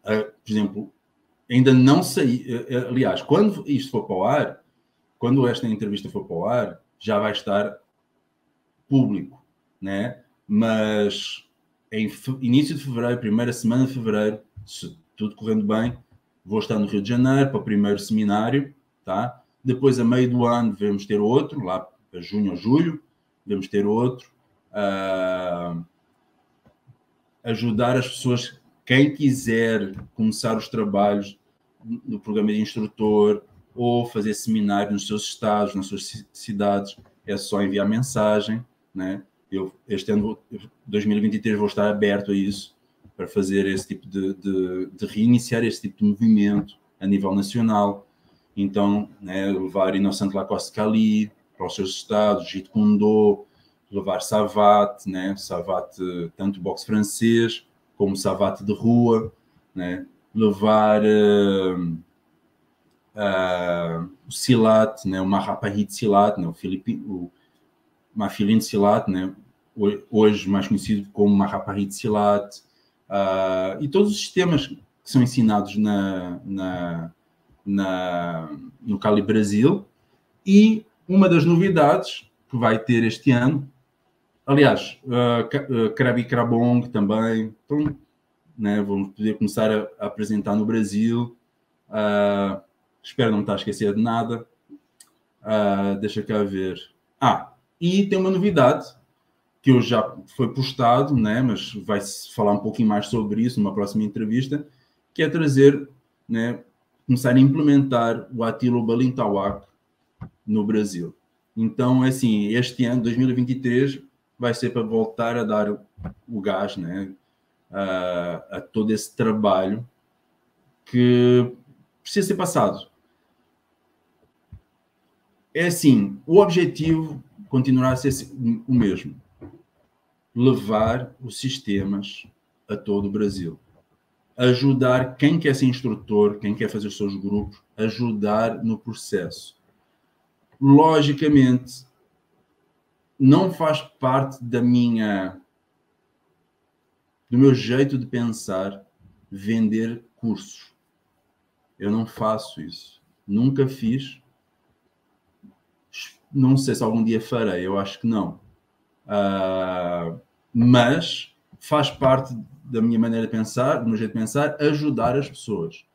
Por exemplo, ainda não sei, aliás, quando isto for para o ar, quando esta entrevista for para o ar, já vai estar público, né? Mas em início de fevereiro, primeira semana de fevereiro, se tudo correndo bem, vou estar no Rio de Janeiro para o primeiro seminário, tá? Depois, a meio do ano, devemos ter outro, lá para junho ou julho, devemos ter outro. Ajudar as pessoas, quem quiser começar os trabalhos no programa de instrutor ou fazer seminário nos seus estados, nas suas cidades, é só enviar mensagem, né? Este ano, 2023, vou estar aberto a isso, para fazer esse tipo de reiniciar esse tipo de movimento a nível nacional. Então, né, levar Innocent Lacoste Kali para os seus estados, Jeet Kune Do, levar savate, né? Savate tanto boxe francês como savate de rua, né? Levar o Silat, né? O Mahaparit Silat, né? O Mafilin Silat, né? Hoje mais conhecido como Mahaparit Silat, e todos os sistemas que são ensinados no Cali Brasil. E uma das novidades que vai ter este ano, aliás, Krabi Krabong também, então, né, vamos poder começar a apresentar no Brasil. Espero não estar a esquecer de nada. Deixa cá ver. E tem uma novidade, que eu já foi postado, né, mas vai-se falar um pouquinho mais sobre isso numa próxima entrevista, que é trazer, né, começar a implementar o Attila Balintawak no Brasil. Então, assim, este ano, 2023, vai ser para voltar a dar o gás, né, a todo esse trabalho que precisa ser passado. É assim, o objetivo continuará a ser o mesmo. Levar os sistemas a todo o Brasil. Ajudar quem quer ser instrutor, quem quer fazer os seus grupos, ajudar no processo. Logicamente, não faz parte do meu jeito de pensar vender cursos. Eu não faço isso. Nunca fiz. Não sei se algum dia farei, eu acho que não. Mas faz parte da minha maneira de pensar, do meu jeito de pensar, ajudar as pessoas.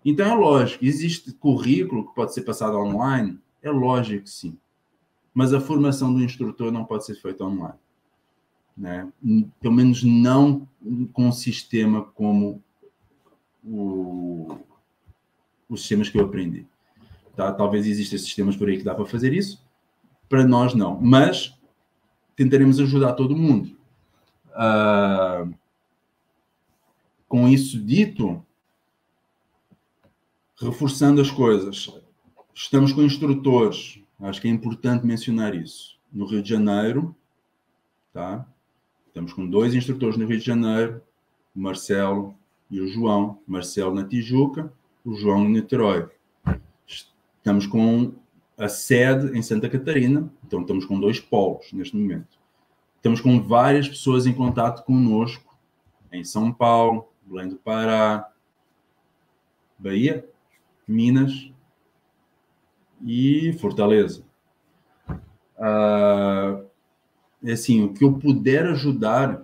Então é lógico, existe currículo que pode ser passado online? É lógico que sim. Mas a formação do instrutor não pode ser feita online. Né? Pelo menos não com um sistema como os sistemas que eu aprendi. Tá? Talvez existam sistemas por aí que dá para fazer isso. Para nós, não. Mas tentaremos ajudar todo mundo. Com isso dito, reforçando as coisas, estamos com instrutores, acho que é importante mencionar isso, no Rio de Janeiro, tá? Estamos com 2 instrutores no Rio de Janeiro, o Marcelo e o João, Marcelo na Tijuca, o João no Niterói. Estamos com a sede em Santa Catarina, então estamos com 2 polos neste momento. Estamos com várias pessoas em contato conosco, em São Paulo, Belém do Pará, Bahia, Minas e Fortaleza. Assim, o que eu puder ajudar,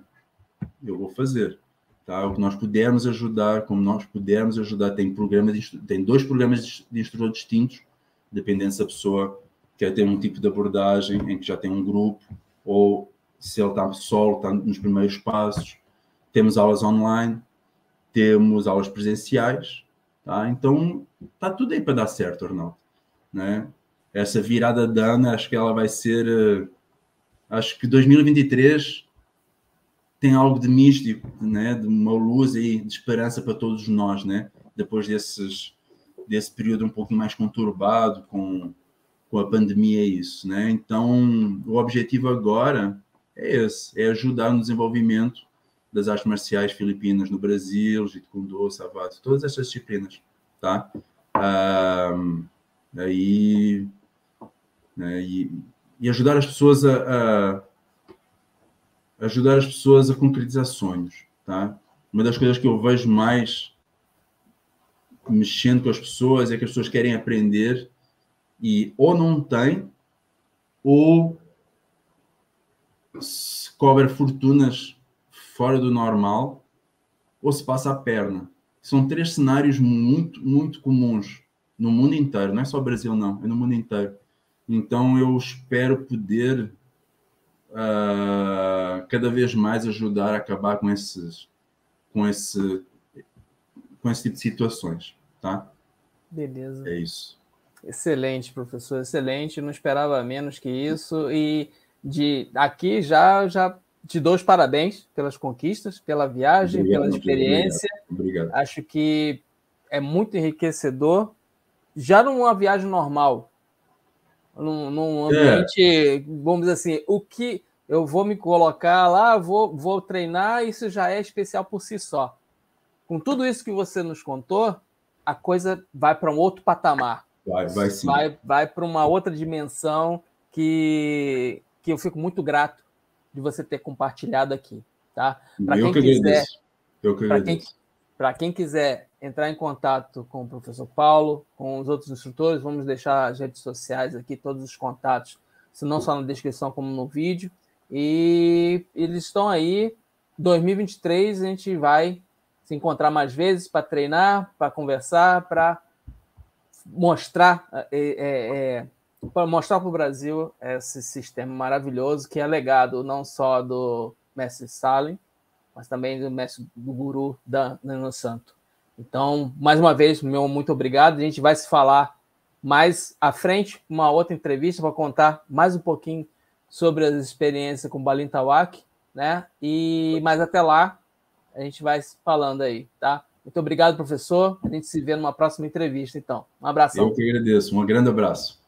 eu vou fazer. Tá? O que nós pudermos ajudar, como nós pudermos ajudar, tem 2 programas de instrutor distintos, dependendo se a pessoa quer ter um tipo de abordagem em que já tem um grupo, ou se ele está solo, está nos primeiros passos. Temos aulas online, temos aulas presenciais, tá? Então está tudo aí para dar certo, Arnaldo. Né? Essa virada de ano, acho que ela vai ser... acho que 2023 tem algo de místico, né? De uma luz aí, de esperança para todos nós, né? Depois desse período um pouquinho mais conturbado com a pandemia, isso, né? Então, o objetivo agora é esse, é ajudar no desenvolvimento das artes marciais filipinas no Brasil, Jeet Kune Do, Savate, todas essas disciplinas, tá? Aí, né, e ajudar as pessoas a concretizar sonhos, tá? Uma das coisas que eu vejo mais mexendo com as pessoas é que as pessoas querem aprender e ou não têm, ou se cobra fortunas fora do normal, ou se passa a perna. São 3 cenários muito, muito comuns no mundo inteiro. Não é só o Brasil, não. É no mundo inteiro. Então, eu espero poder cada vez mais ajudar a acabar com esse tipo de situações. Tá? Beleza. É isso. Excelente, professor. Excelente. Não esperava menos que isso. E aqui já te dou os parabéns pelas conquistas, pela viagem, pela experiência. Obrigado. Acho que é muito enriquecedor. Já numa viagem normal, num ambiente, vamos dizer assim, o que eu vou me colocar lá, vou treinar, isso já é especial por si só. Com tudo isso que você nos contou, a coisa vai para um outro patamar. Vai sim. Vai para uma outra dimensão que eu fico muito grato de você ter compartilhado aqui. Tá? Para quem quiser entrar em contato com o professor Paulo, com os outros instrutores, vamos deixar as redes sociais aqui, todos os contatos, se não só na descrição como no vídeo. E eles estão aí. 2023 a gente vai se encontrar mais vezes para treinar, para conversar, para mostrar para mostrar para o Brasil esse sistema maravilhoso que é legado não só do mestre Salim, mas também do mestre do guru Dan Inosanto. Então, mais uma vez, meu muito obrigado. A gente vai se falar mais à frente, uma outra entrevista para contar mais um pouquinho sobre as experiências com Balintawak, né? Mas até lá, a gente vai se falando aí, tá? Muito obrigado, professor. A gente se vê numa próxima entrevista, então. Um abração. Eu que agradeço. Um grande abraço.